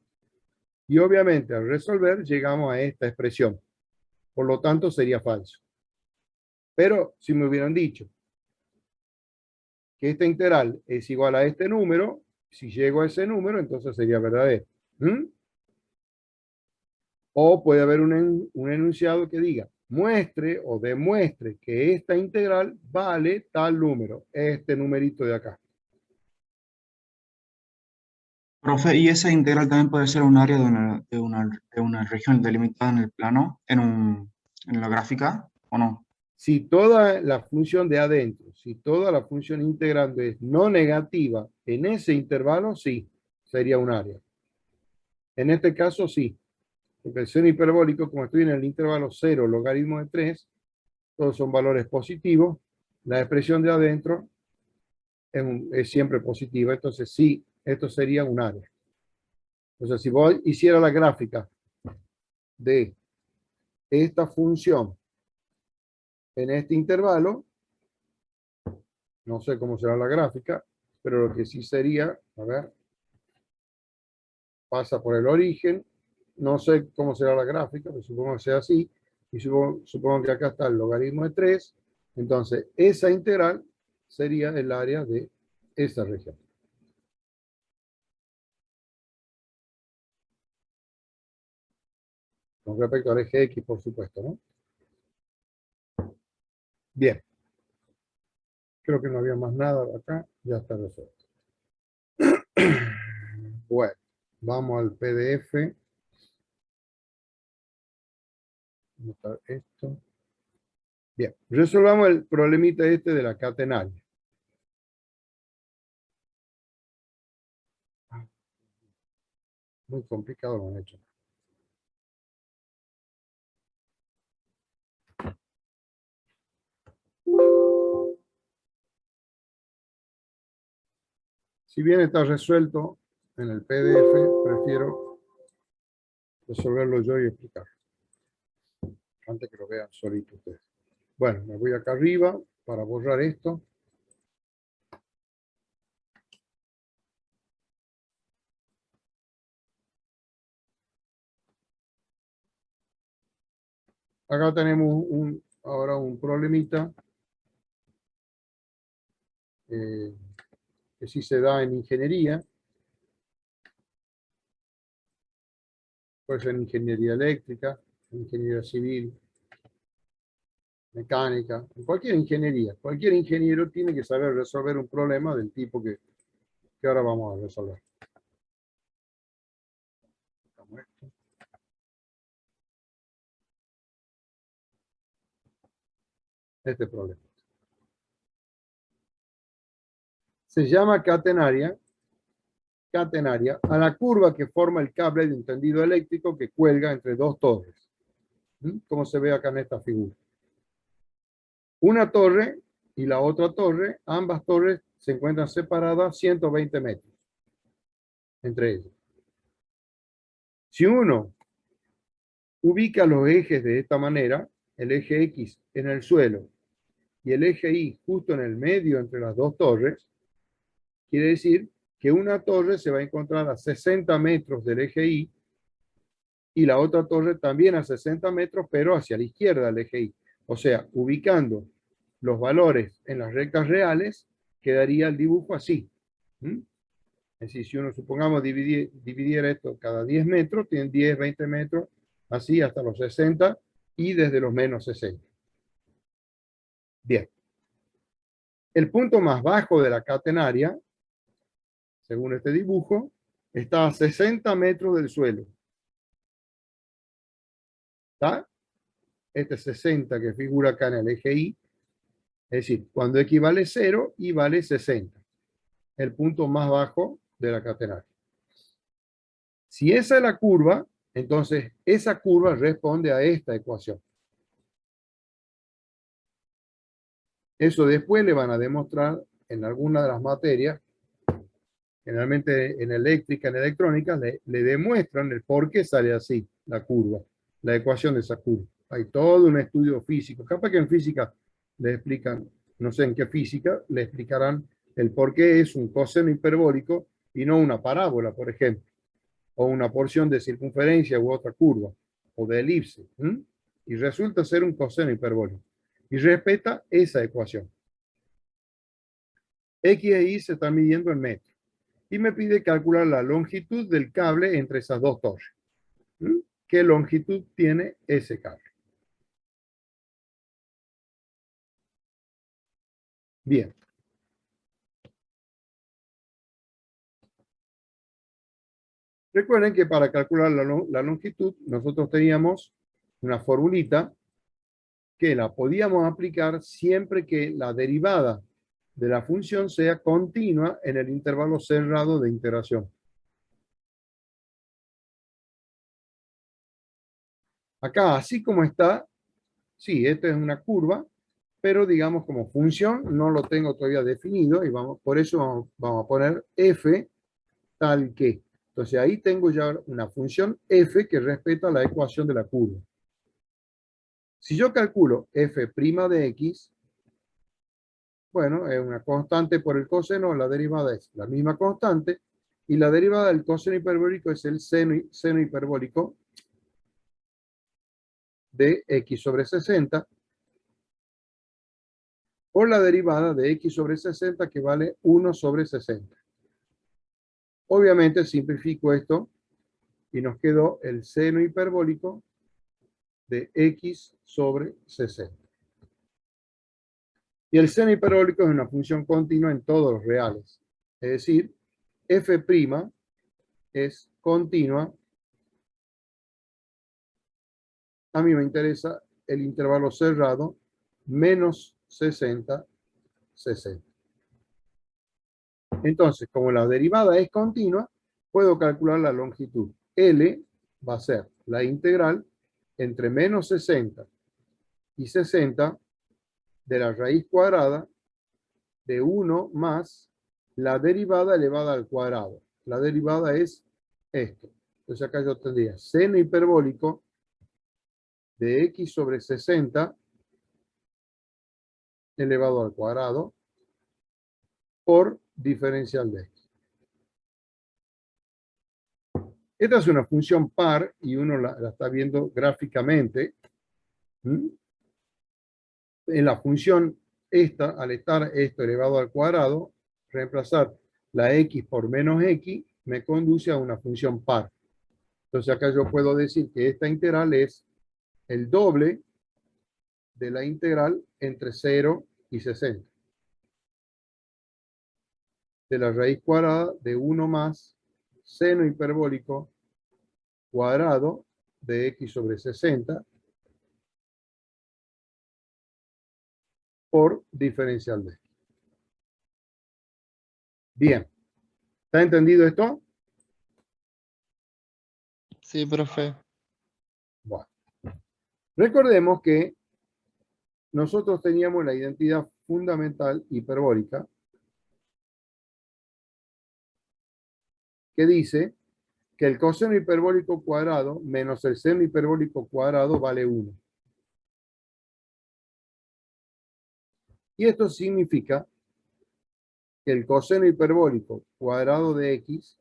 Y obviamente al resolver llegamos a esta expresión. Por lo tanto sería falso. Pero si me hubieran dicho que esta integral es igual a este número, si llego a ese número, entonces sería verdadero. O puede haber un enunciado que diga, muestre o demuestre que esta integral vale tal número, este numerito de acá. Profe, ¿y esa integral también puede ser un área de una región delimitada en el plano, en la gráfica, o no? Si toda la función de adentro, si toda la función integrando es no negativa en ese intervalo, sí, sería un área. En este caso, sí. Porque el seno hiperbólico, como estoy en el intervalo 0, logaritmo de 3, todos son valores positivos. La expresión de adentro es siempre positiva. Entonces, sí, esto sería un área. Entonces, si vos hiciera la gráfica de esta función en este intervalo, no sé cómo será la gráfica, pero lo que sí sería, a ver, pasa por el origen, no sé cómo será la gráfica, pero supongo que sea así, y supongo que acá está el logaritmo de 3, entonces esa integral sería el área de esa región. Con respecto al eje X, por supuesto, ¿no? Bien. Creo que no había más nada acá, ya está resuelto. Bueno, vamos al PDF. Anotar esto. Bien, resolvamos el problemita este de la catenaria. Muy complicado lo han hecho. Si bien está resuelto en el PDF, prefiero resolverlo yo y explicarlo. Antes que lo vean solito ustedes. Bueno, me voy acá arriba para borrar esto. Acá tenemos ahora un problemita que sí se da en ingeniería. Puede ser en ingeniería eléctrica, ingeniería civil, mecánica, en cualquier ingeniería. Cualquier ingeniero tiene que saber resolver un problema del tipo que ahora vamos a resolver. Este problema. Se llama catenaria a la curva que forma el cable de un tendido eléctrico que cuelga entre dos torres. Como se ve acá en esta figura. Una torre y la otra torre, ambas torres se encuentran separadas 120 metros entre ellas. Si uno ubica los ejes de esta manera, el eje X en el suelo y el eje Y justo en el medio entre las dos torres, quiere decir que una torre se va a encontrar a 60 metros del eje Y y la otra torre también a 60 metros, pero hacia la izquierda del eje Y. O sea, ubicando los valores en las rectas reales, quedaría el dibujo así. Es decir, si uno, supongamos, dividiera esto cada 10 metros, tienen 10, 20 metros, así hasta los 60 y desde los menos 60. Bien. El punto más bajo de la catenaria, según este dibujo, está a 60 metros del suelo. ¿Está? Este 60 que figura acá en el eje Y, es decir, cuando X vale 0, Y vale 60. El punto más bajo de la catenaria. Si esa es la curva, entonces esa curva responde a esta ecuación. Eso después le van a demostrar en alguna de las materias, generalmente en eléctrica, en electrónica, le demuestran el por qué sale así la curva, la ecuación de esa curva. Hay todo un estudio físico. Capaz que en física le explican, no sé en qué física, le explicarán el por qué es un coseno hiperbólico y no una parábola, por ejemplo, o una porción de circunferencia u otra curva, o de elipse. Y resulta ser un coseno hiperbólico. Y respeta esa ecuación. X e Y se están midiendo en metros. Y me pide calcular la longitud del cable entre esas dos torres. ¿Qué longitud tiene ese cable? Bien. Recuerden que para calcular la longitud nosotros teníamos una formulita que la podíamos aplicar siempre que la derivada de la función sea continua en el intervalo cerrado de iteración. Acá, así como está, sí, esta es una curva, pero digamos como función no lo tengo todavía definido y por eso vamos a poner f tal que. Entonces ahí tengo ya una función f que respeta la ecuación de la curva. Si yo calculo f' de x, bueno, es una constante por el coseno, la derivada es la misma constante, y la derivada del coseno hiperbólico es el seno hiperbólico de x sobre 60, por la derivada de x sobre 60 que vale 1 sobre 60. Obviamente simplifico esto y nos quedó el seno hiperbólico de x sobre 60. Y el seno hiperbólico es una función continua en todos los reales. Es decir, f' es continua. A mí me interesa el intervalo cerrado menos 60, 60. Entonces, como la derivada es continua, puedo calcular la longitud. L va a ser la integral entre menos 60 y 60 de la raíz cuadrada de 1 más la derivada elevada al cuadrado. La derivada es esto. Entonces acá yo tendría seno hiperbólico de x sobre 60 elevado al cuadrado por diferencial de x. Esta es una función par y uno la está viendo gráficamente. En la función esta, al estar esto elevado al cuadrado, reemplazar la x por menos x me conduce a una función par. Entonces acá yo puedo decir que esta integral es el doble de la integral entre 0 y 60. De la raíz cuadrada de 1 más seno hiperbólico cuadrado de x sobre 60 por diferencial de x. Bien. ¿Está entendido esto? Sí, profe. Bueno. Recordemos que nosotros teníamos la identidad fundamental hiperbólica que dice que el coseno hiperbólico cuadrado menos el seno hiperbólico cuadrado vale 1. Y esto significa que el coseno hiperbólico cuadrado de x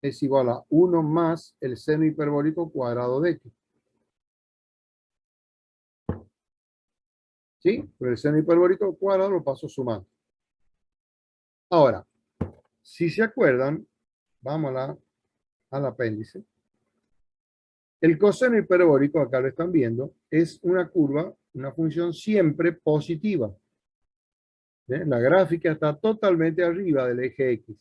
es igual a 1 más el seno hiperbólico cuadrado de x. ¿Sí? Pero el seno hiperbólico cuadrado lo paso sumando. Ahora, si se acuerdan, vamos al apéndice. El coseno hiperbólico, acá lo están viendo, es una curva, una función siempre positiva. La gráfica está totalmente arriba del eje X.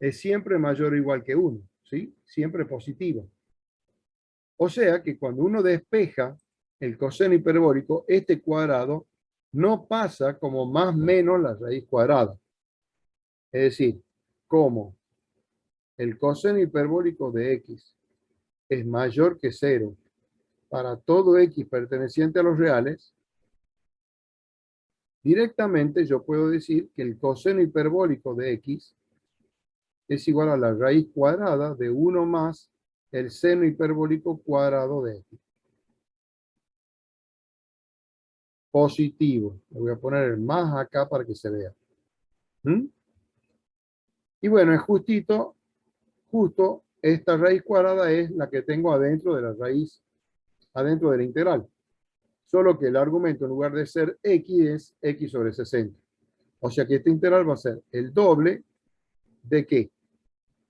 Es siempre mayor o igual que 1, ¿sí? Siempre positiva. O sea que cuando uno despeja el coseno hiperbólico, este cuadrado no pasa como más menos la raíz cuadrada. Es decir, como el coseno hiperbólico de X es mayor que 0 para todo X perteneciente a los reales, directamente yo puedo decir que el coseno hiperbólico de X es igual a la raíz cuadrada de 1 más el seno hiperbólico cuadrado de X. Positivo. Le voy a poner el más acá para que se vea. Y bueno, es justo esta raíz cuadrada es la que tengo adentro de la raíz, adentro de la integral. Solo que el argumento en lugar de ser x es x sobre 60. O sea que esta integral va a ser el doble de ¿qué?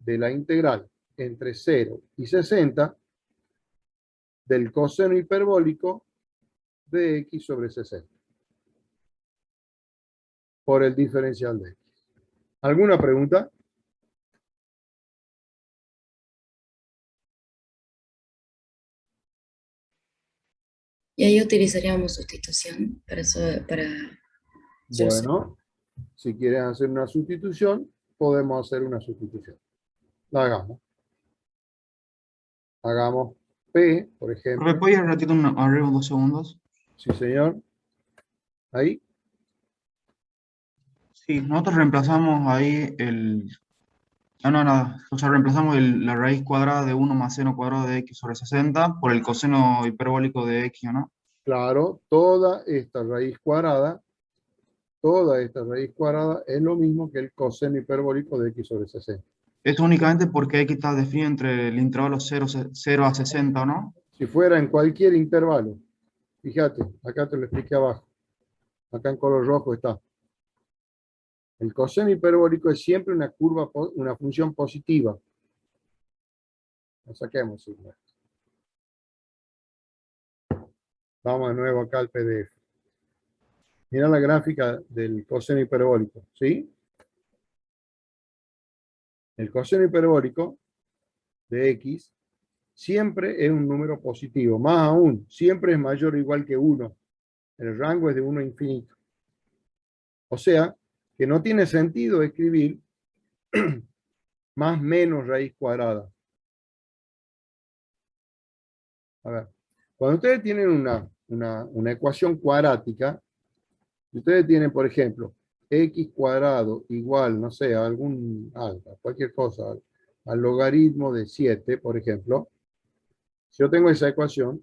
De la integral entre 0 y 60 del coseno hiperbólico de x sobre 60. Por el diferencial de x. ¿Alguna pregunta? Y ahí utilizaríamos sustitución para eso, para... Bueno, si quieres hacer una sustitución, podemos hacer una sustitución. La hagamos. Hagamos P, por ejemplo. ¿Me puedes repetir arriba 2 segundos? Sí, señor. Ahí. Sí, nosotros reemplazamos ahí el... No, nada. O sea, reemplazamos la raíz cuadrada de 1 más seno cuadrado de x sobre 60 por el coseno hiperbólico de x, ¿no? Claro, toda esta raíz cuadrada es lo mismo que el coseno hiperbólico de x sobre 60. Esto únicamente porque x está definido entre el intervalo 0 a 60, ¿no? Si fuera en cualquier intervalo, fíjate, acá te lo expliqué abajo. Acá en color rojo está. El coseno hiperbólico es siempre una curva, una función positiva. Lo saquemos. Vamos de nuevo acá al PDF. Mira la gráfica del coseno hiperbólico, ¿sí? El coseno hiperbólico de x siempre es un número positivo. Más aún, siempre es mayor o igual que 1. El rango es de 1 a infinito. O sea, que no tiene sentido escribir más menos raíz cuadrada. A ver, cuando ustedes tienen una ecuación cuadrática, ustedes tienen, por ejemplo, x cuadrado igual, no sé, a cualquier cosa, al logaritmo de 7, por ejemplo, si yo tengo esa ecuación,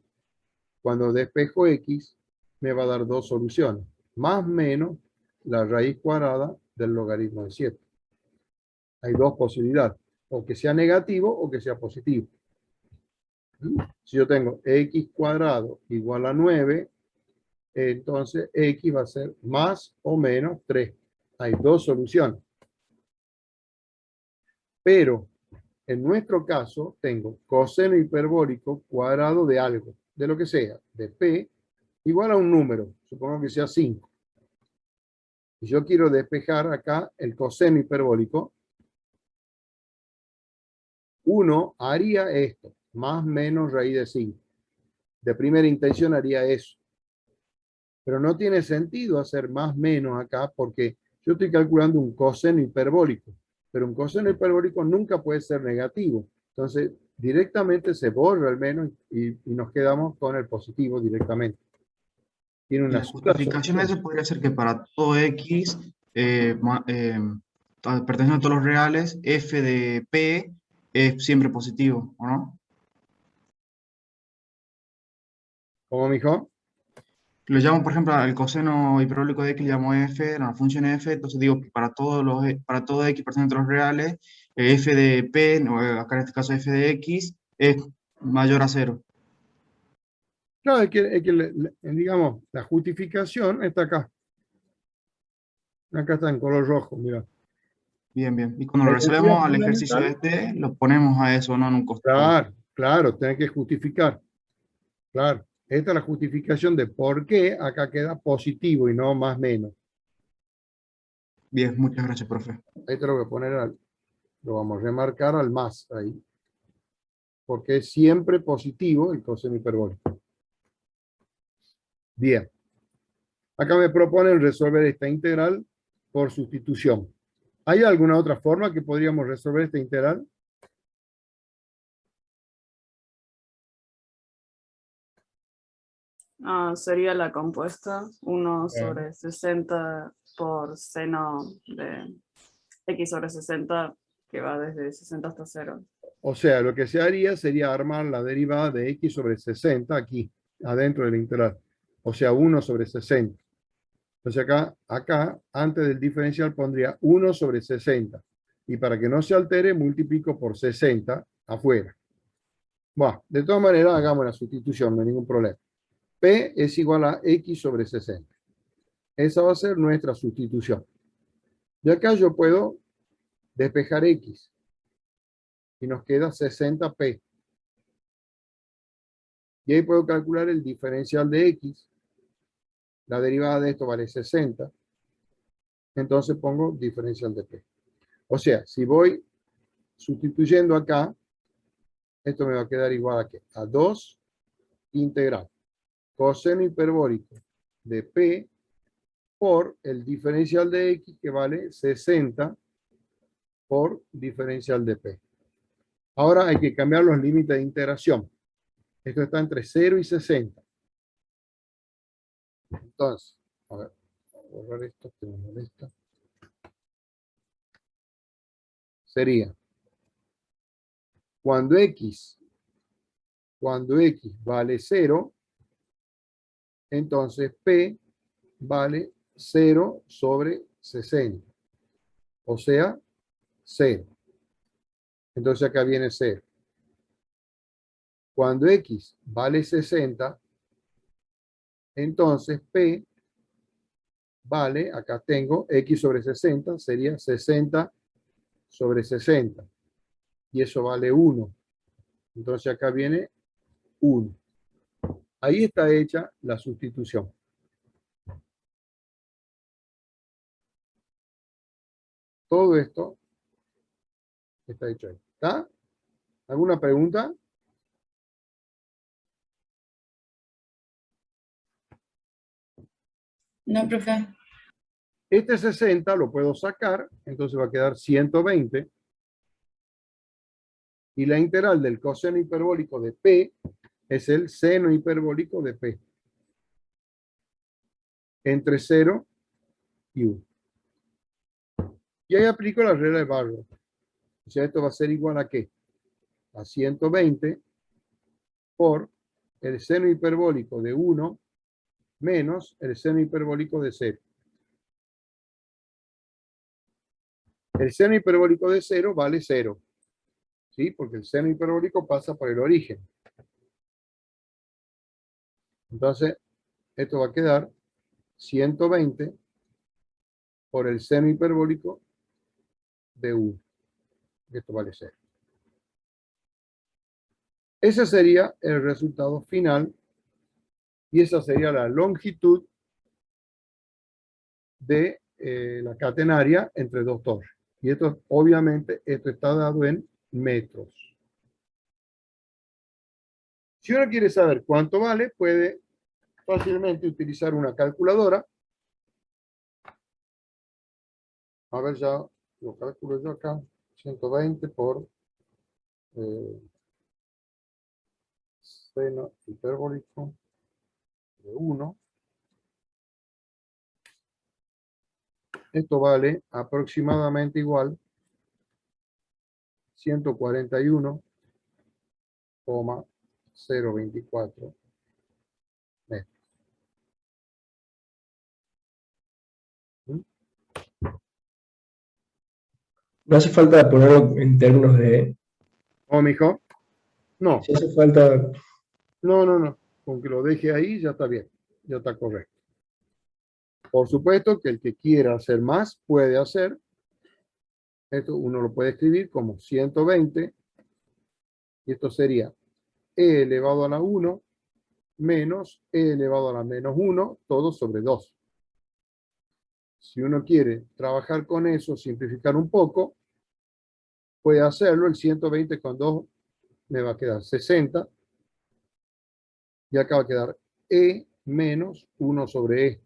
cuando despejo x, me va a dar dos soluciones, más menos la raíz cuadrada del logaritmo de 7. Hay dos posibilidades, o que sea negativo o que sea positivo. Si yo tengo x cuadrado igual a 9, entonces x va a ser más o menos 3. Hay dos soluciones. Pero en nuestro caso tengo coseno hiperbólico cuadrado de algo, de lo que sea, de p, igual a un número, supongo que sea 5. Y yo quiero despejar acá el coseno hiperbólico. 1 haría esto, más menos raíz de 5. De primera intención haría eso. Pero no tiene sentido hacer más menos acá porque yo estoy calculando un coseno hiperbólico. Pero un coseno hiperbólico nunca puede ser negativo. Entonces, directamente se borra el menos y nos quedamos con el positivo directamente. Tiene Y una la sola justificación de solución. eso podría ser que para todo x, perteneciendo a todos los reales, f de p es siempre positivo, ¿o no? ¿Cómo, mijo? Lo llamo, por ejemplo, al coseno hiperbólico de x, le llamo f, la función f, entonces digo que para todo x perteneciente a los reales, f de p, acá en este caso f de x, es mayor a 0. Claro, digamos, la justificación está acá. Acá está en color rojo, mira. Bien, bien. Y cuando lo La idea resolvemos al ejercicio fundamental, lo ponemos a eso, no en un costado. claro, claro, tiene que justificar. Claro, esta es la justificación de por qué acá queda positivo y no más menos. Bien, muchas gracias, profe. Ahí te lo voy a poner, lo vamos a remarcar al más ahí. Porque es siempre positivo el coseno hiperbólico. Bien. Acá me proponen resolver esta integral por sustitución. ¿Hay alguna otra forma que podríamos resolver esta integral? Sería la compuesta 1 sobre 60 por seno de x sobre 60, que va desde 60 hasta 0. O sea, lo que se haría sería armar la derivada de x sobre 60 aquí, adentro de la integral. O sea, 1 sobre 60. Entonces acá, antes del diferencial pondría 1 sobre 60. Y para que no se altere, multiplico por 60 afuera. Bueno, de todas maneras, hagamos la sustitución, no hay ningún problema. P es igual a x sobre 60. Esa va a ser nuestra sustitución. De acá yo puedo despejar x. Y nos queda 60p. Y ahí puedo calcular el diferencial de x. La derivada de esto vale 60. Entonces pongo diferencial de p. O sea, si voy sustituyendo acá, esto me va a quedar igual a ¿qué? A 2 integral coseno hiperbólico de p por el diferencial de x, que vale 60 por diferencial de p. Ahora hay que cambiar los límites de integración. Esto está entre 0 y 60. Entonces, a ver, voy a borrar esto que me molesta. Sería cuando x vale 0, entonces p vale 0 sobre 60. O sea, 0. Entonces acá viene 0. Cuando x vale 60, entonces p vale, acá tengo x sobre 60, sería 60 sobre 60. Y eso vale 1. Entonces acá viene 1. Ahí está hecha la sustitución. Todo esto está hecho ahí. ¿Está? ¿Alguna pregunta? No, profe. Este 60 lo puedo sacar, entonces va a quedar 120. Y la integral del coseno hiperbólico de P es el seno hiperbólico de P. Entre 0 y 1. Y ahí aplico la regla de Barrow. O sea, esto va a ser igual a ¿qué? A 120 por el seno hiperbólico de 1 menos el seno hiperbólico de 0. El seno hiperbólico de 0 vale 0. ¿Sí? Porque el seno hiperbólico pasa por el origen. Entonces, esto va a quedar 120 por el seno hiperbólico de 1. Esto vale 0. Ese sería el resultado final y esa sería la longitud de la catenaria entre dos torres. Y esto, obviamente, esto está dado en metros. Si uno quiere saber cuánto vale, puede fácilmente utilizar una calculadora. A ver, ya lo calculo yo acá. 120 por seno hiperbólico de 1. Esto vale aproximadamente igual 141,024 metros. No hace falta ponerlo en términos de... ¿Cómo, mijo? No. Si hace falta... No. Con que lo deje ahí ya está bien. Ya está correcto. Por supuesto que el que quiera hacer más puede hacer. Esto uno lo puede escribir como 120. Y esto sería e elevado a la 1 menos e elevado a la menos 1, todo sobre 2. Si uno quiere trabajar con eso, simplificar un poco, puede hacerlo. El 120 con 2 me va a quedar 60. Y acá va a quedar e menos 1 sobre e.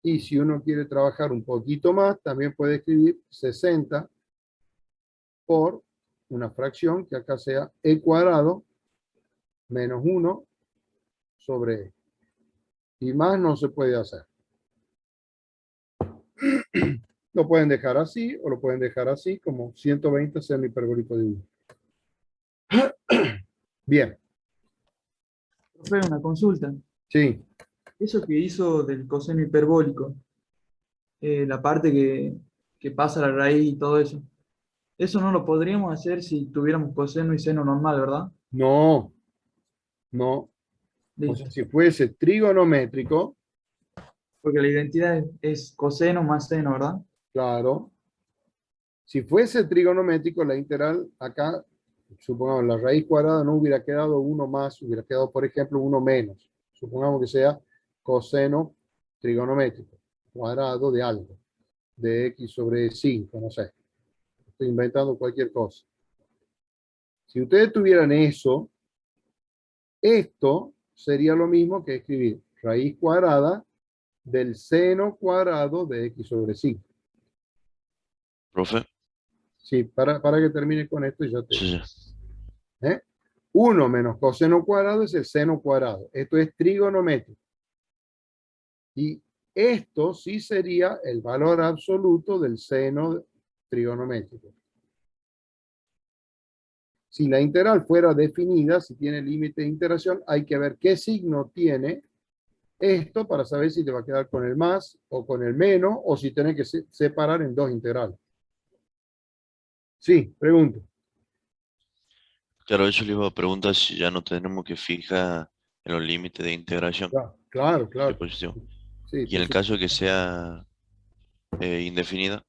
Y si uno quiere trabajar un poquito más, también puede escribir 60 por una fracción que acá sea e cuadrado menos 1 sobre e. Y más no se puede hacer. Lo pueden dejar así o lo pueden dejar así como 120 seno hiperbólico de 1. Bien. Profe, una consulta. Sí. Eso que hizo del coseno hiperbólico, la parte que pasa la raíz y todo eso, eso no lo podríamos hacer si tuviéramos coseno y seno normal, ¿verdad? No. O sea, si fuese trigonométrico. Porque la identidad es coseno más seno, ¿verdad? Claro. Si fuese trigonométrico, la integral acá, supongamos, la raíz cuadrada no hubiera quedado 1 más, hubiera quedado, por ejemplo, 1 menos. Supongamos que sea coseno trigonométrico, cuadrado de algo, de x sobre 5, no sé. Estoy inventando cualquier cosa. Si ustedes tuvieran eso, esto sería lo mismo que escribir raíz cuadrada del seno cuadrado de x sobre 5. Profe. Sí, para que termine con esto y ya te... Sí. 1 menos coseno cuadrado es el seno cuadrado. Esto es trigonométrico. Y esto sí sería el valor absoluto del seno trigonométrico. Si la integral fuera definida, si tiene límite de integración, hay que ver qué signo tiene esto para saber si te va a quedar con el más o con el menos, o si tenés que separar en dos integrales. Sí, pregunto. Claro, yo le iba a preguntar si ya no tenemos que fijar en los límites de integración. Claro. De posición. Sí, Y en el caso de que sea indefinida.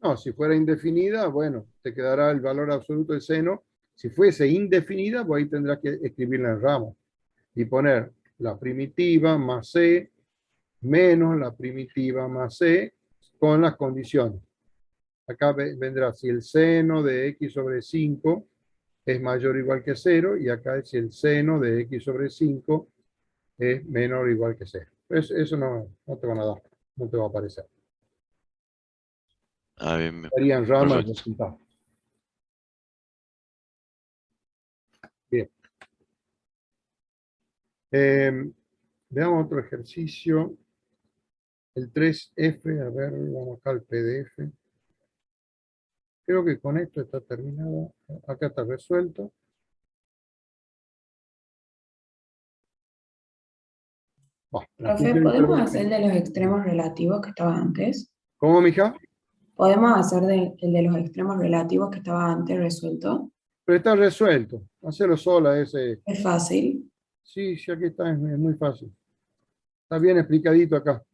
No, si fuera indefinida, bueno, te quedará el valor absoluto del seno. Si fuese indefinida, pues ahí tendrás que escribirla en ramos y poner la primitiva más c menos la primitiva más c con las condiciones. Acá vendrá si el seno de x sobre 5 es mayor o igual que 0, y acá si el seno de x sobre 5 es menor o igual que 0. Eso no te van a dar, no te va a aparecer. Bien, Estarían ramas perfecto. de resultados. Bien. Veamos otro ejercicio. El 3F, a ver, vamos acá al PDF. Creo que con esto está terminado. Acá está resuelto. Profe, ¿podemos hacer de los extremos relativos que estaba antes? ¿Cómo, mija? ¿Podemos hacer el de los extremos relativos que estaba antes resuelto? Pero está resuelto. Hacelo sola ese. Es fácil. Sí, sí, aquí está, es muy fácil. Está bien explicadito acá.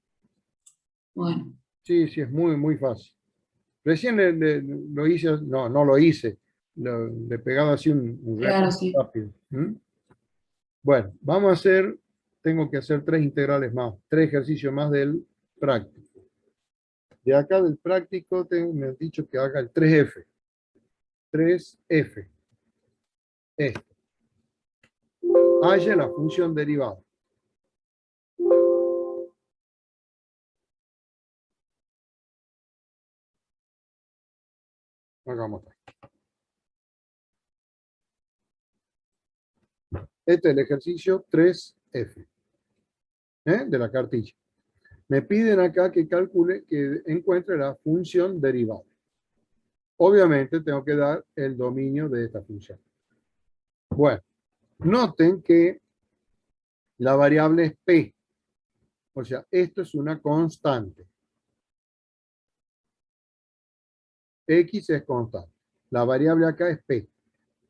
Bueno. Sí, sí, es muy fácil. Recién lo hice, no lo hice. Le he pegado así un Claro, repaso sí. rápido. Bueno, vamos a hacer, tengo que hacer 3 integrales más, 3 ejercicios más del práctico. De acá del práctico me han dicho que haga el 3F. 3F. Este. Halla la función derivada. Hagamos acá. Este es el ejercicio 3F. De la cartilla. Me piden acá que calcule, que encuentre la función derivada. Obviamente tengo que dar el dominio de esta función. Bueno, noten que la variable es P. O sea, esto es una constante. X es constante. La variable acá es P.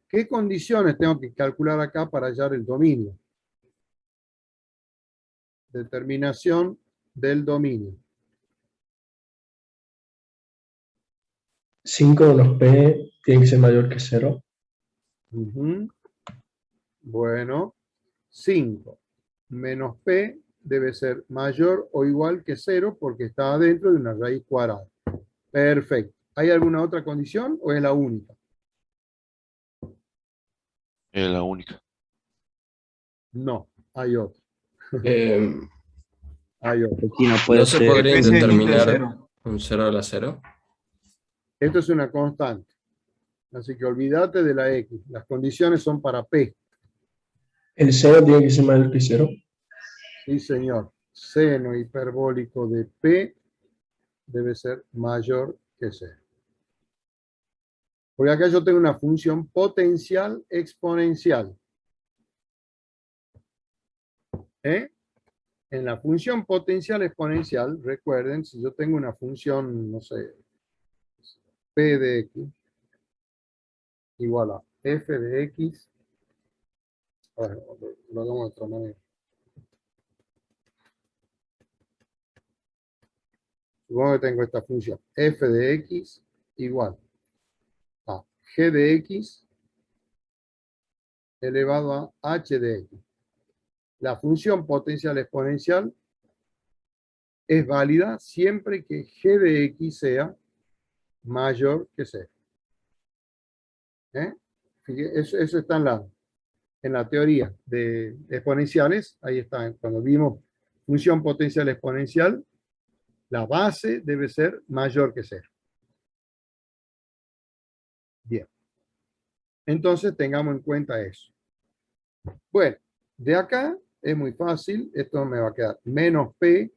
¿Qué condiciones tengo que calcular acá para hallar el dominio? Determinación del dominio. 5 menos P tiene que ser mayor que 0. Bueno, 5 menos P debe ser mayor o igual que 0 porque está dentro de una raíz cuadrada. Perfecto. ¿Hay alguna otra condición o es la única? Es la única. No, hay otra. Eh, Hay otra. Aquí no puede ¿No se ser. podría F es el límite de determinar cero. un 0 a la 0? Esto es una constante. Así que olvídate de la X. Las condiciones son para P. ¿El 0 tiene que ser mayor que 0? Sí, señor. Seno hiperbólico de P debe ser mayor que 0. Porque acá yo tengo una función potencial exponencial. En la función potencial exponencial, recuerden, si yo tengo una función, no sé, P de X igual a F de X, a ver, lo hagamos de otra manera. Supongo que tengo esta función, F de X igual a G de X elevado a H de X. La función potencial exponencial es válida siempre que G de X sea mayor que 0. Eso está en la teoría de exponenciales. Ahí está, cuando vimos función potencial exponencial, la base debe ser mayor que 0. Bien. Entonces tengamos en cuenta eso. Bueno, de acá es muy fácil. Esto me va a quedar menos P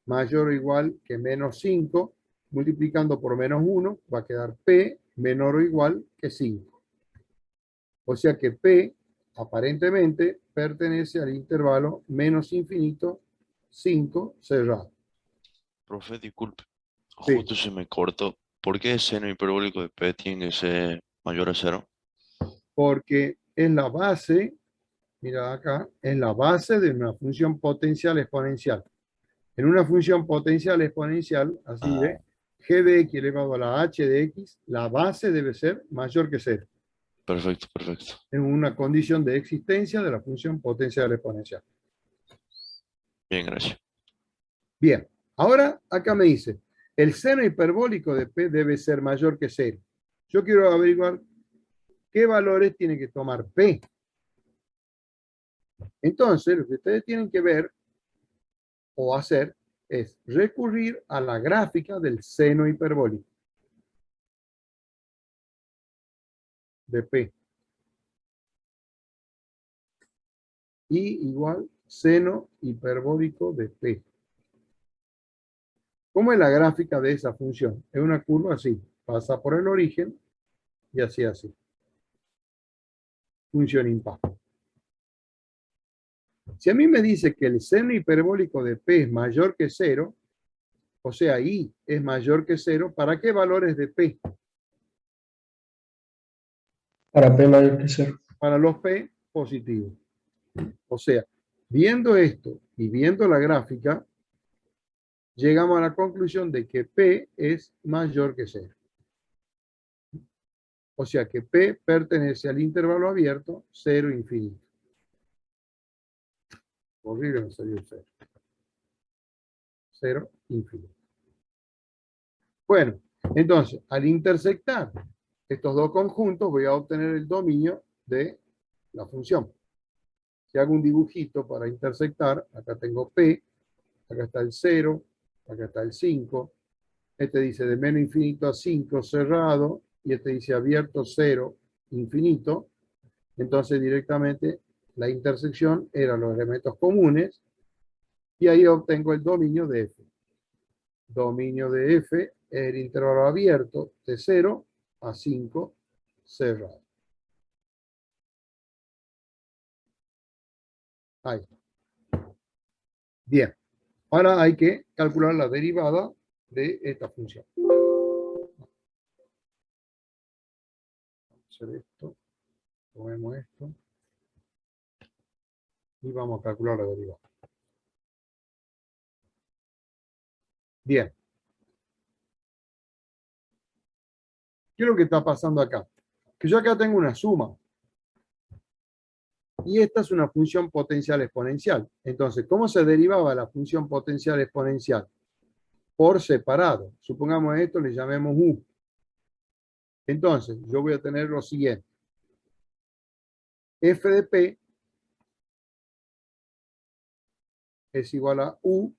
mayor o igual que menos 5. Multiplicando por menos 1 va a quedar P menor o igual que 5. O sea que P aparentemente pertenece al intervalo menos infinito 5 cerrado. Profe, disculpe. Sí. Justo se me cortó. ¿Por qué el seno hiperbólico de P tiene que ser mayor a 0? Porque es la base, mira acá, es la base de una función potencial exponencial. En una función potencial exponencial, así ve, g de x elevado a la h de x, la base debe ser mayor que 0. Perfecto, perfecto. Es una condición de existencia de la función potencial exponencial. Bien, gracias. Bien, ahora acá me dice, el seno hiperbólico de P debe ser mayor que 0. Yo quiero averiguar qué valores tiene que tomar P. Entonces, lo que ustedes tienen que ver o hacer es recurrir a la gráfica del seno hiperbólico de P. Y igual seno hiperbólico de P. ¿Cómo es la gráfica de esa función? Es una curva así, pasa por el origen y así, así. Función impar. Si a mí me dice que el seno hiperbólico de P es mayor que 0, o sea, I es mayor que 0, ¿para qué valores de P? Para P mayor que 0. Para los P positivos. O sea, viendo esto y viendo la gráfica, llegamos a la conclusión de que P es mayor que 0. O sea que P pertenece al intervalo abierto 0 infinito. Horrible me salió 0. 0 infinito. Bueno, entonces, al intersectar estos dos conjuntos, voy a obtener el dominio de la función. Si hago un dibujito para intersectar, acá tengo P, acá está el 0, acá está el 5. Este dice de menos infinito a 5 cerrado, y este dice abierto 0 infinito. Entonces directamente la intersección eran los elementos comunes, y ahí obtengo el dominio de F. Dominio de F es el intervalo abierto de 0 a 5 cerrado. Ahí. Bien. Ahora hay que calcular la derivada de esta función. Vamos a hacer esto. Tomemos esto. Y vamos a calcular la derivada. Bien. ¿Qué es lo que está pasando acá? Que yo acá tengo una suma. Y esta es una función potencial exponencial. Entonces, ¿cómo se derivaba la función potencial exponencial? Por separado. Supongamos esto, le llamemos U. Entonces, yo voy a tener lo siguiente. F de P es igual a U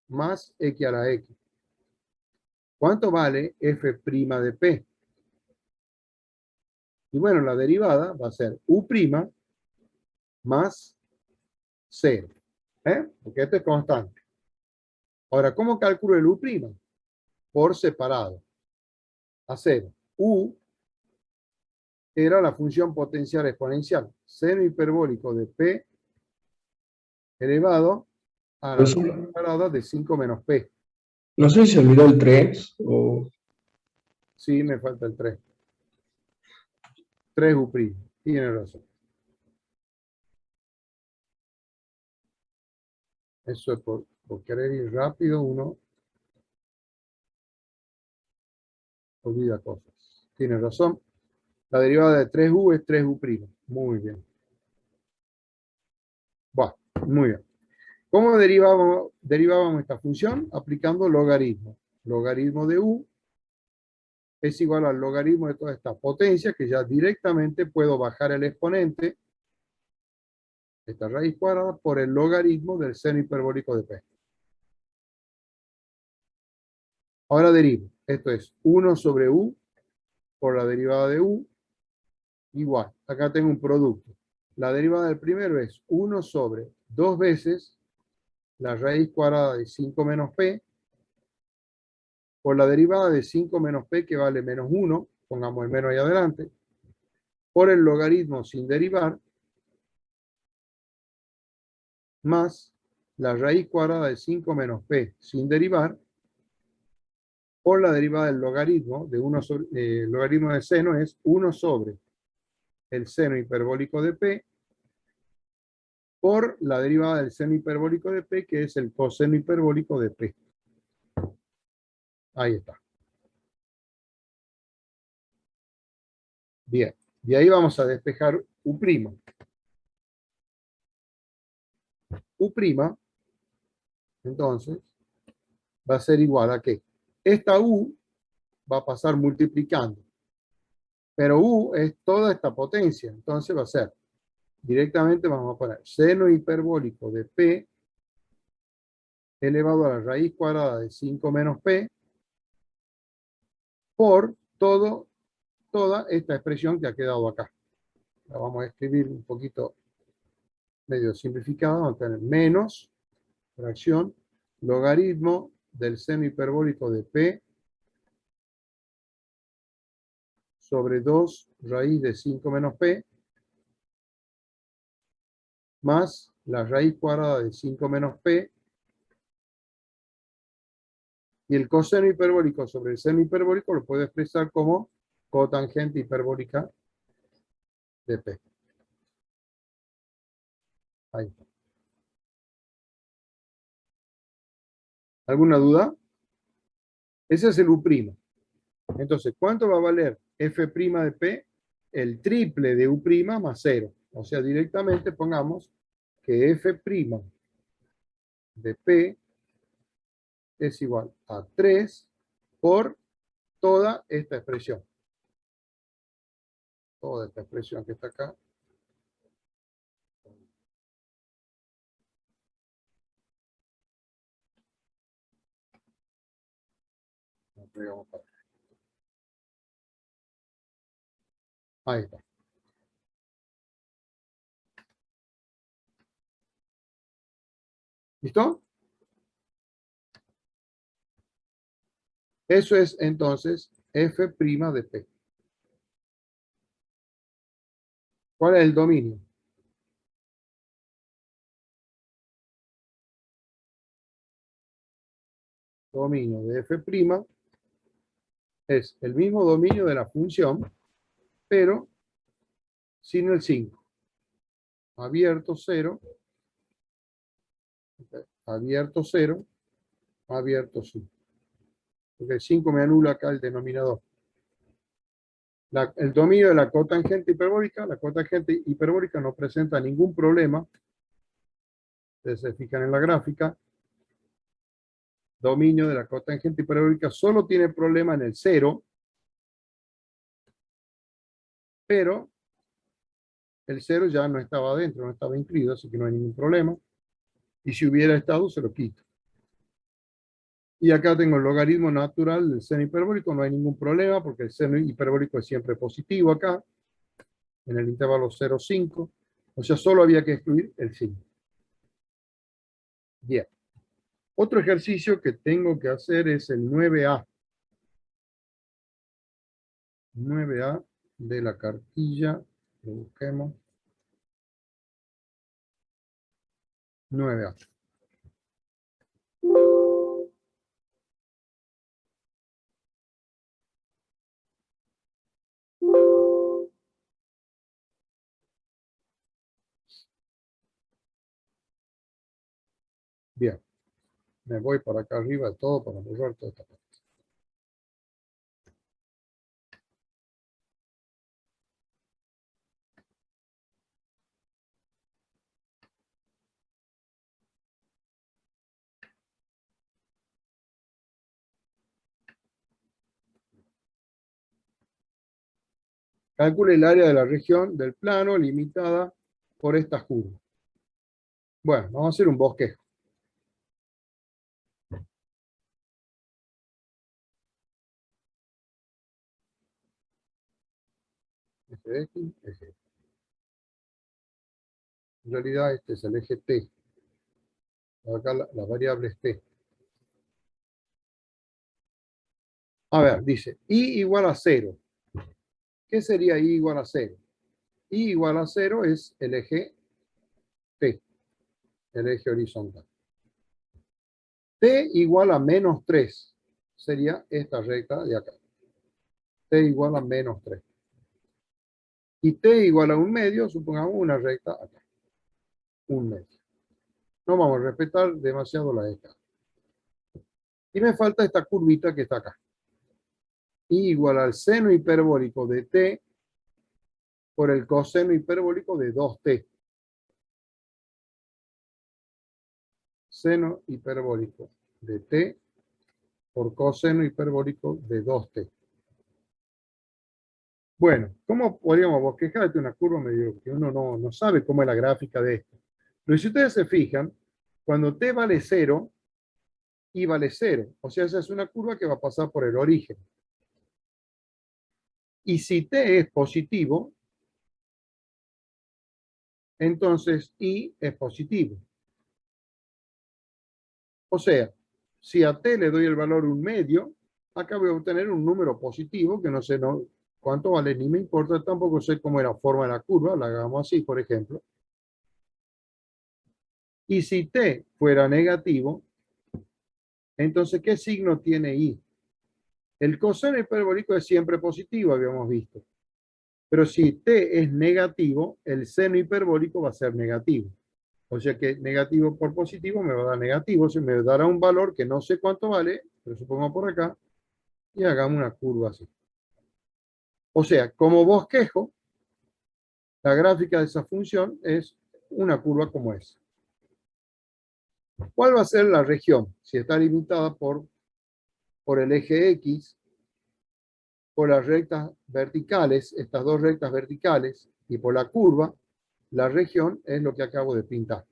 más X a la X. ¿Cuánto vale F' de P? Y bueno, la derivada va a ser U' más 0. Porque esto es constante. Ahora, ¿cómo calculo el U'? Por separado. A 0. U era la función potencial exponencial. Seno hiperbólico de P elevado a la raíz cuadrada de 5 menos P. No sé si se olvidó el 3 o... Sí, me falta el 3. 3 U'. Tiene razón. Eso es por querer ir rápido, uno olvida cosas. Tiene razón. La derivada de 3U es 3U'. Muy bien. Bueno, muy bien. ¿Cómo derivábamos esta función? Aplicando logaritmo. Logaritmo de U es igual al logaritmo de toda esta potencia, que ya directamente puedo bajar el exponente, esta raíz cuadrada, por el logaritmo del seno hiperbólico de P. Ahora derivo. Esto es 1 sobre U por la derivada de U igual. Acá tengo un producto. La derivada del primero es 1 sobre 2 veces la raíz cuadrada de 5 menos P por la derivada de 5 menos P, que vale menos 1, pongamos el menos ahí adelante, por el logaritmo sin derivar, más la raíz cuadrada de 5 menos P sin derivar, por la derivada del logaritmo de 1 sobre, el logaritmo de seno es 1 sobre el seno hiperbólico de P, por la derivada del seno hiperbólico de P, que es el coseno hiperbólico de P. Ahí está. Bien. De ahí vamos a despejar U'. U', entonces, va a ser igual a que esta U va a pasar multiplicando. Pero U es toda esta potencia. Entonces va a ser, directamente vamos a poner seno hiperbólico de P elevado a la raíz cuadrada de 5 menos P por toda esta expresión que ha quedado acá. La vamos a escribir un poquito medio simplificada. Vamos a tener menos fracción logaritmo del seno hiperbólico de P sobre 2 raíz de 5 menos P más la raíz cuadrada de 5 menos P y el coseno hiperbólico sobre el seno hiperbólico lo puedo expresar como cotangente hiperbólica de P. Ahí. ¿Alguna duda? Ese es el U'. Entonces, ¿cuánto va a valer f' de P? El triple de U' más 0. O sea, directamente pongamos que f' de P es igual a 3 por toda esta expresión. Toda esta expresión que está acá. Ahí está. ¿Listo? Eso es entonces f' de P. ¿Cuál es el dominio? Dominio de f' es el mismo dominio de la función, pero sin el 5. Abierto 0, abierto 0, abierto 5. Porque el 5 me anula acá el denominador. El dominio de la cotangente hiperbólica no presenta ningún problema. Ustedes se fijan en la gráfica. Dominio de la cotangente hiperbólica solo tiene problema en el 0, pero el 0 ya no estaba adentro, no estaba incluido, así que no hay ningún problema. Y si hubiera estado, se lo quito. Y acá tengo el logaritmo natural del seno hiperbólico, no hay ningún problema, porque el seno hiperbólico es siempre positivo acá, en el intervalo 0,5. O sea, solo había que excluir el 5. Bien. Otro ejercicio que tengo que hacer es el 9A. 9A de la cartilla. Lo busquemos. 9A. Bien. Me voy para acá arriba de todo para borrar toda esta parte. Calcule el área de la región del plano limitada por estas curvas. Bueno, vamos a hacer un bosquejo. Eje de X, eje. En realidad este es el eje T. Acá la variable es T. A ver, dice I igual a 0. ¿Qué sería I igual a 0? I igual a 0 es el eje T, el eje horizontal. T igual a menos 3 sería esta recta de acá. T igual a menos 3. Y T igual a 1/2, supongamos una recta acá. 1/2. No vamos a respetar demasiado la escala. Y me falta esta curvita que está acá. I igual al seno hiperbólico de T por el coseno hiperbólico de 2T. Seno hiperbólico de T por coseno hiperbólico de 2T. Bueno, ¿cómo podríamos bosquejar una curva medio que uno no sabe cómo es la gráfica de esto? Pero si ustedes se fijan, cuando T vale 0, I vale 0. O sea, esa es una curva que va a pasar por el origen. Y si T es positivo, entonces I es positivo. O sea, Si a t le doy el valor 1/2, acá voy a obtener un número positivo que no sé cuánto vale, ni me importa, tampoco sé cómo es la forma de la curva, la hagamos así, por ejemplo. Y si t fuera negativo, entonces, ¿qué signo tiene i? El coseno hiperbólico es siempre positivo, habíamos visto. Pero si t es negativo, el seno hiperbólico va a ser negativo. O sea que negativo por positivo me va a dar negativo, se me dará un valor que no sé cuánto vale, pero supongo por acá, y hagamos una curva así. O sea, como bosquejo, la gráfica de esa función es una curva como esa. ¿Cuál va a ser la región? Si está limitada por el eje X, por las rectas verticales, estas dos rectas verticales, y por la curva, la región es lo que acabo de pintar.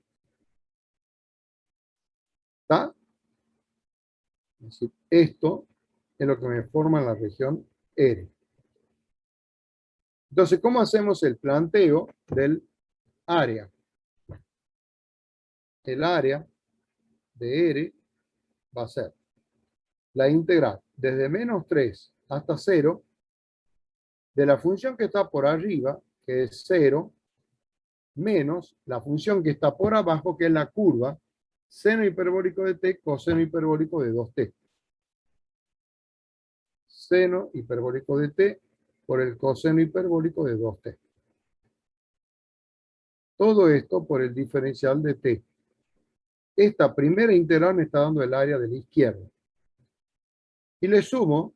¿Está? Es decir, esto es lo que me forma la región R. Entonces, ¿cómo hacemos el planteo del área? El área de R va a ser la integral desde -3 hasta 0 de la función que está por arriba, que es 0, menos la función que está por abajo, que es la curva, seno hiperbólico de t, coseno hiperbólico de 2t. Seno hiperbólico de t por el coseno hiperbólico de 2t. Todo esto por el diferencial de t. Esta primera integral me está dando el área de la izquierda. Y le sumo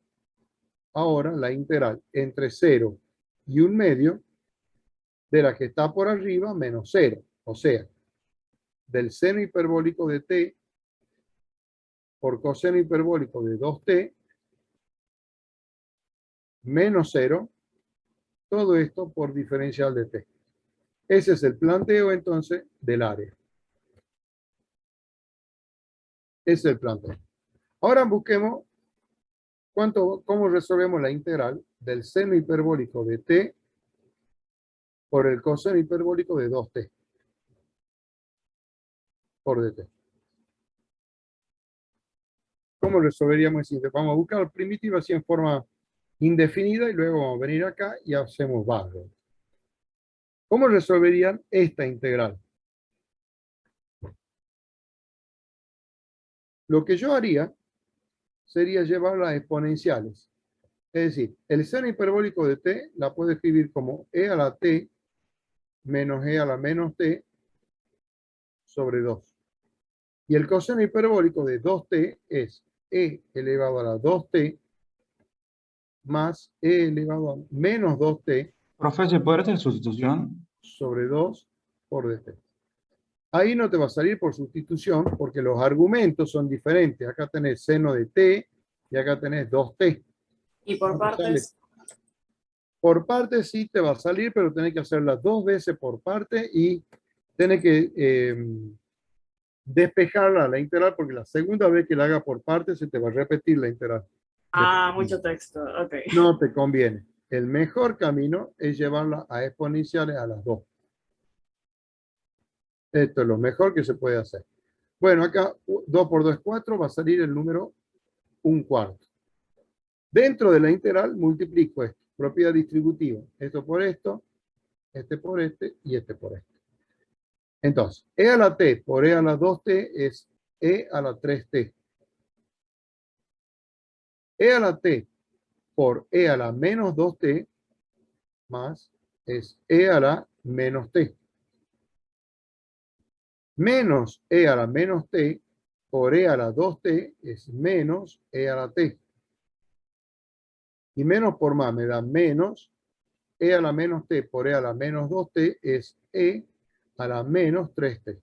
ahora la integral entre 0 y 1/2 de la que está por arriba menos 0. O sea, del seno hiperbólico de t por coseno hiperbólico de 2t menos 0, todo esto por diferencial de t. Ese es el planteo entonces del área. Ese es el planteo. Ahora busquemos cómo resolvemos la integral del seno hiperbólico de t por el coseno hiperbólico de 2t por dt. ¿Cómo resolveríamos ese? Vamos a buscar la primitiva así en forma indefinida y luego vamos a venir acá y hacemos barro. ¿Cómo resolverían esta integral? Lo que yo haría sería llevarla a exponenciales. Es decir, el seno hiperbólico de t la puedo escribir como e a la t menos e a la menos t sobre 2. Y el coseno hiperbólico de 2t es e elevado a la 2t más e elevado a menos 2t. Profesor, ¿puede hacer sustitución? Sobre 2 por dt. Ahí no te va a salir por sustitución porque los argumentos son diferentes. Acá tenés seno de t y acá tenés 2t. ¿Y por partes? Por partes sí te va a salir, pero tenés que hacerla 2 veces por parte y tenés que despejarla la integral porque la segunda vez que la haga por parte se te va a repetir la integral. Ah, mucho texto, ok. No te conviene. El mejor camino es llevarla a exponenciales a las 2. Esto es lo mejor que se puede hacer. Bueno, acá 2 por 2 es 4, va a salir el número 1/4. Dentro de la integral multiplico esto, propiedad distributiva. Esto por esto, este por este y este por este. Entonces, e a la t por e a la 2t es e a la 3t. E a la t por e a la menos 2t más es e a la menos t. Menos e a la menos t por e a la 2t es menos e a la t. Y menos por más me da menos e a la menos t por e a la menos 2t es e a la menos 3t.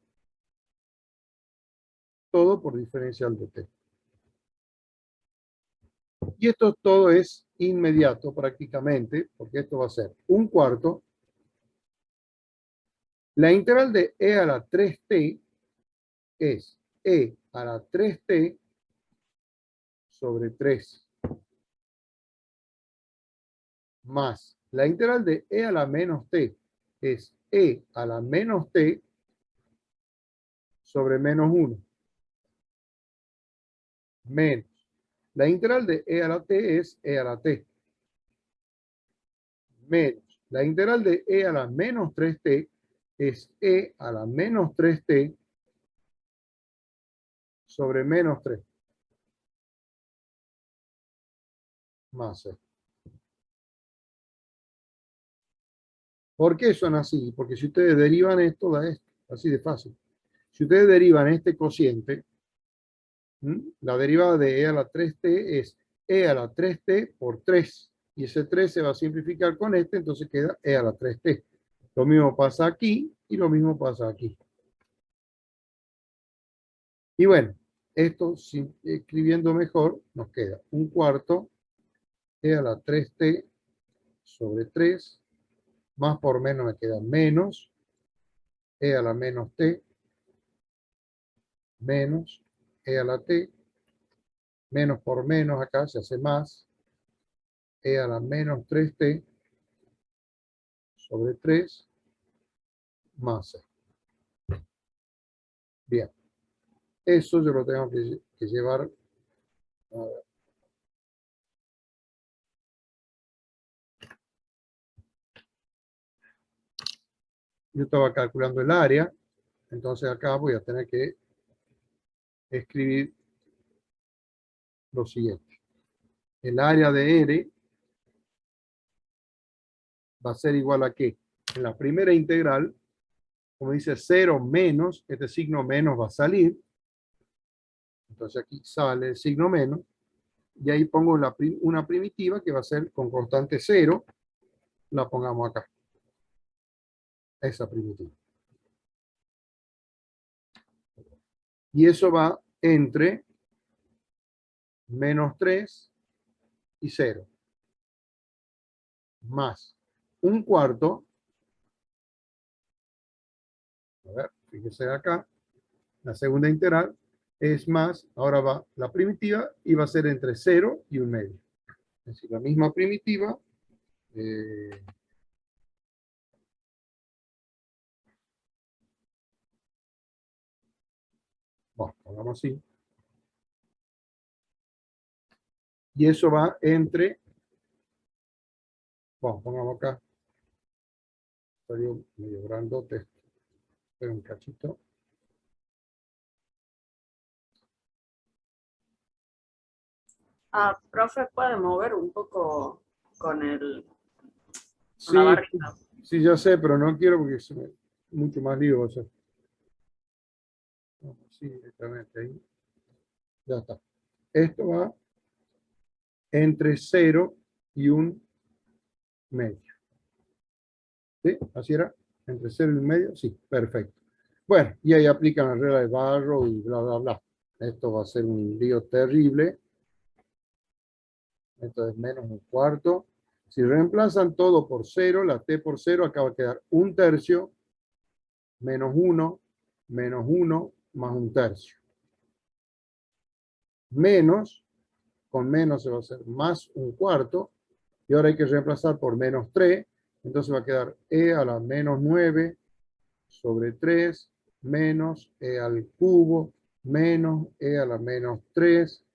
Todo por diferencial de t. Y esto todo es inmediato prácticamente, porque esto va a ser 1/4. La integral de e a la 3t es e a la 3t sobre 3. Más la integral de e a la menos t es e a la menos t sobre menos 1. menos. La integral de e a la t es e a la t. Menos. La integral de e a la menos 3t es e a la menos 3t sobre menos 3. Más e. ¿Por qué son así? Porque si ustedes derivan esto, da esto. Así de fácil. Si ustedes derivan este cociente, la derivada de e a la 3t es e a la 3t por 3. Y ese 3 se va a simplificar con este, entonces queda e a la 3t. Lo mismo pasa aquí y lo mismo pasa aquí. Y bueno, esto escribiendo mejor nos queda 1/4 e a la 3t sobre 3. Más por menos me queda menos e a la menos t menos e a la t. Menos por menos acá se hace más e a la menos 3t sobre 3 más e. Bien. Eso yo lo tengo que llevar. A ver. Yo estaba calculando el área, entonces acá voy a tener que escribir lo siguiente. El área de R va a ser igual a ¿qué? En la primera integral, como dice 0 menos, este signo menos va a salir. Entonces aquí sale el signo menos. Y ahí pongo una primitiva que va a ser con constante 0. La pongamos acá. Esa primitiva. Y eso va entre menos 3 y 0. Más 1/4. A ver, fíjese acá. La segunda integral es más, ahora va la primitiva y va a ser entre 0 y 1/2. Es decir, la misma primitiva. Bueno, pongamos así. Y eso va entre, bueno, pongamos acá. Salió medio grandote esto. Espera un cachito. Profe, ¿puede mover un poco con Sí, la barrita? sí, ya sé, pero no quiero porque es mucho más lío va a ser. Sí, directamente ahí. Ya está. Esto va entre 0 y 1/2. ¿Sí? ¿Así era? ¿Entre 0 y 1/2? Sí, perfecto. Bueno, y ahí aplican la regla de Barrow y bla, bla, bla. Esto va a ser un lío terrible. Esto es menos 1/4. Si reemplazan todo por 0, la t por 0, acá va a quedar 1/3, menos 1, menos 1, más 1/3. Menos, con menos se va a hacer más 1/4. Y ahora hay que reemplazar por menos 3. Entonces va a quedar e a la menos 9 sobre 3 menos e al cubo menos e a la menos 3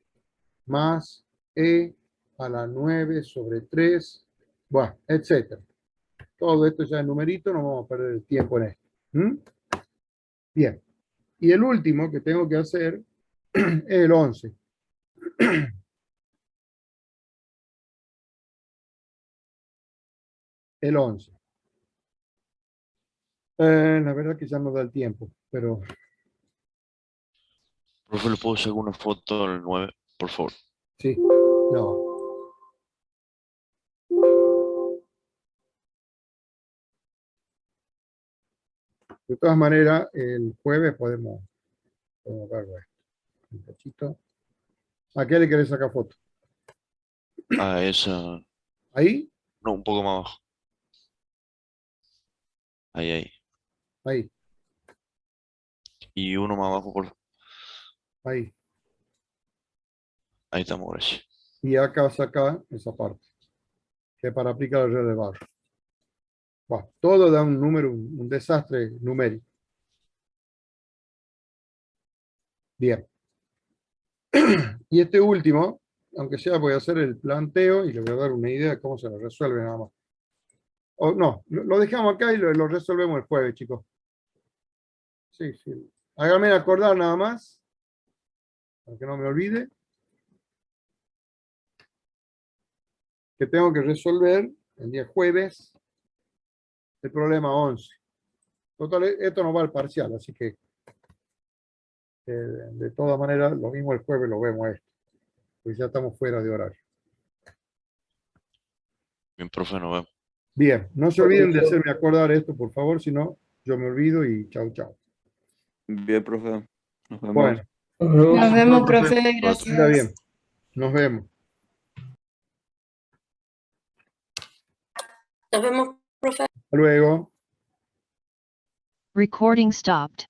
más e a la 9 sobre 3, bueno, etcétera. Todo esto ya en numerito, no vamos a perder el tiempo en esto. Bien. Y el último que tengo que hacer es el 11. El 11. La verdad que ya no da el tiempo, pero... Profe, ¿le puedo sacar una foto al 9, por favor? Sí, no. De todas maneras, el jueves podemos verlo esto. Un cachito. ¿A qué le querés sacar foto? A esa. ¿Ahí? No, un poco más abajo. Ahí, ahí. Ahí. Y uno más abajo, por favor. Ahí. Ahí estamos, gracias. Y acá saca esa parte, que es para aplicar el red de barro. Bueno, todo da un número, un desastre numérico. Bien. Y este último, aunque sea, voy a hacer el planteo y le voy a dar una idea de cómo se lo resuelve nada más. O no, lo dejamos acá y lo resolvemos el jueves, chicos. Sí, sí. Háganme acordar nada más, para que no me olvide, que tengo que resolver el día jueves el problema 11. Total, esto no va al parcial, así que de todas maneras, lo mismo el jueves lo vemos esto, pues ya estamos fuera de horario. Bien, profe, nos vemos. Bien, no se olviden de hacerme acordar esto, por favor, si no, yo me olvido y chau, chau. Bien, profe. Nos vemos. Bueno, Nos vemos, profe, está gracias. bien. Nos vemos. Nos vemos, profe. Hasta luego. Recording stopped.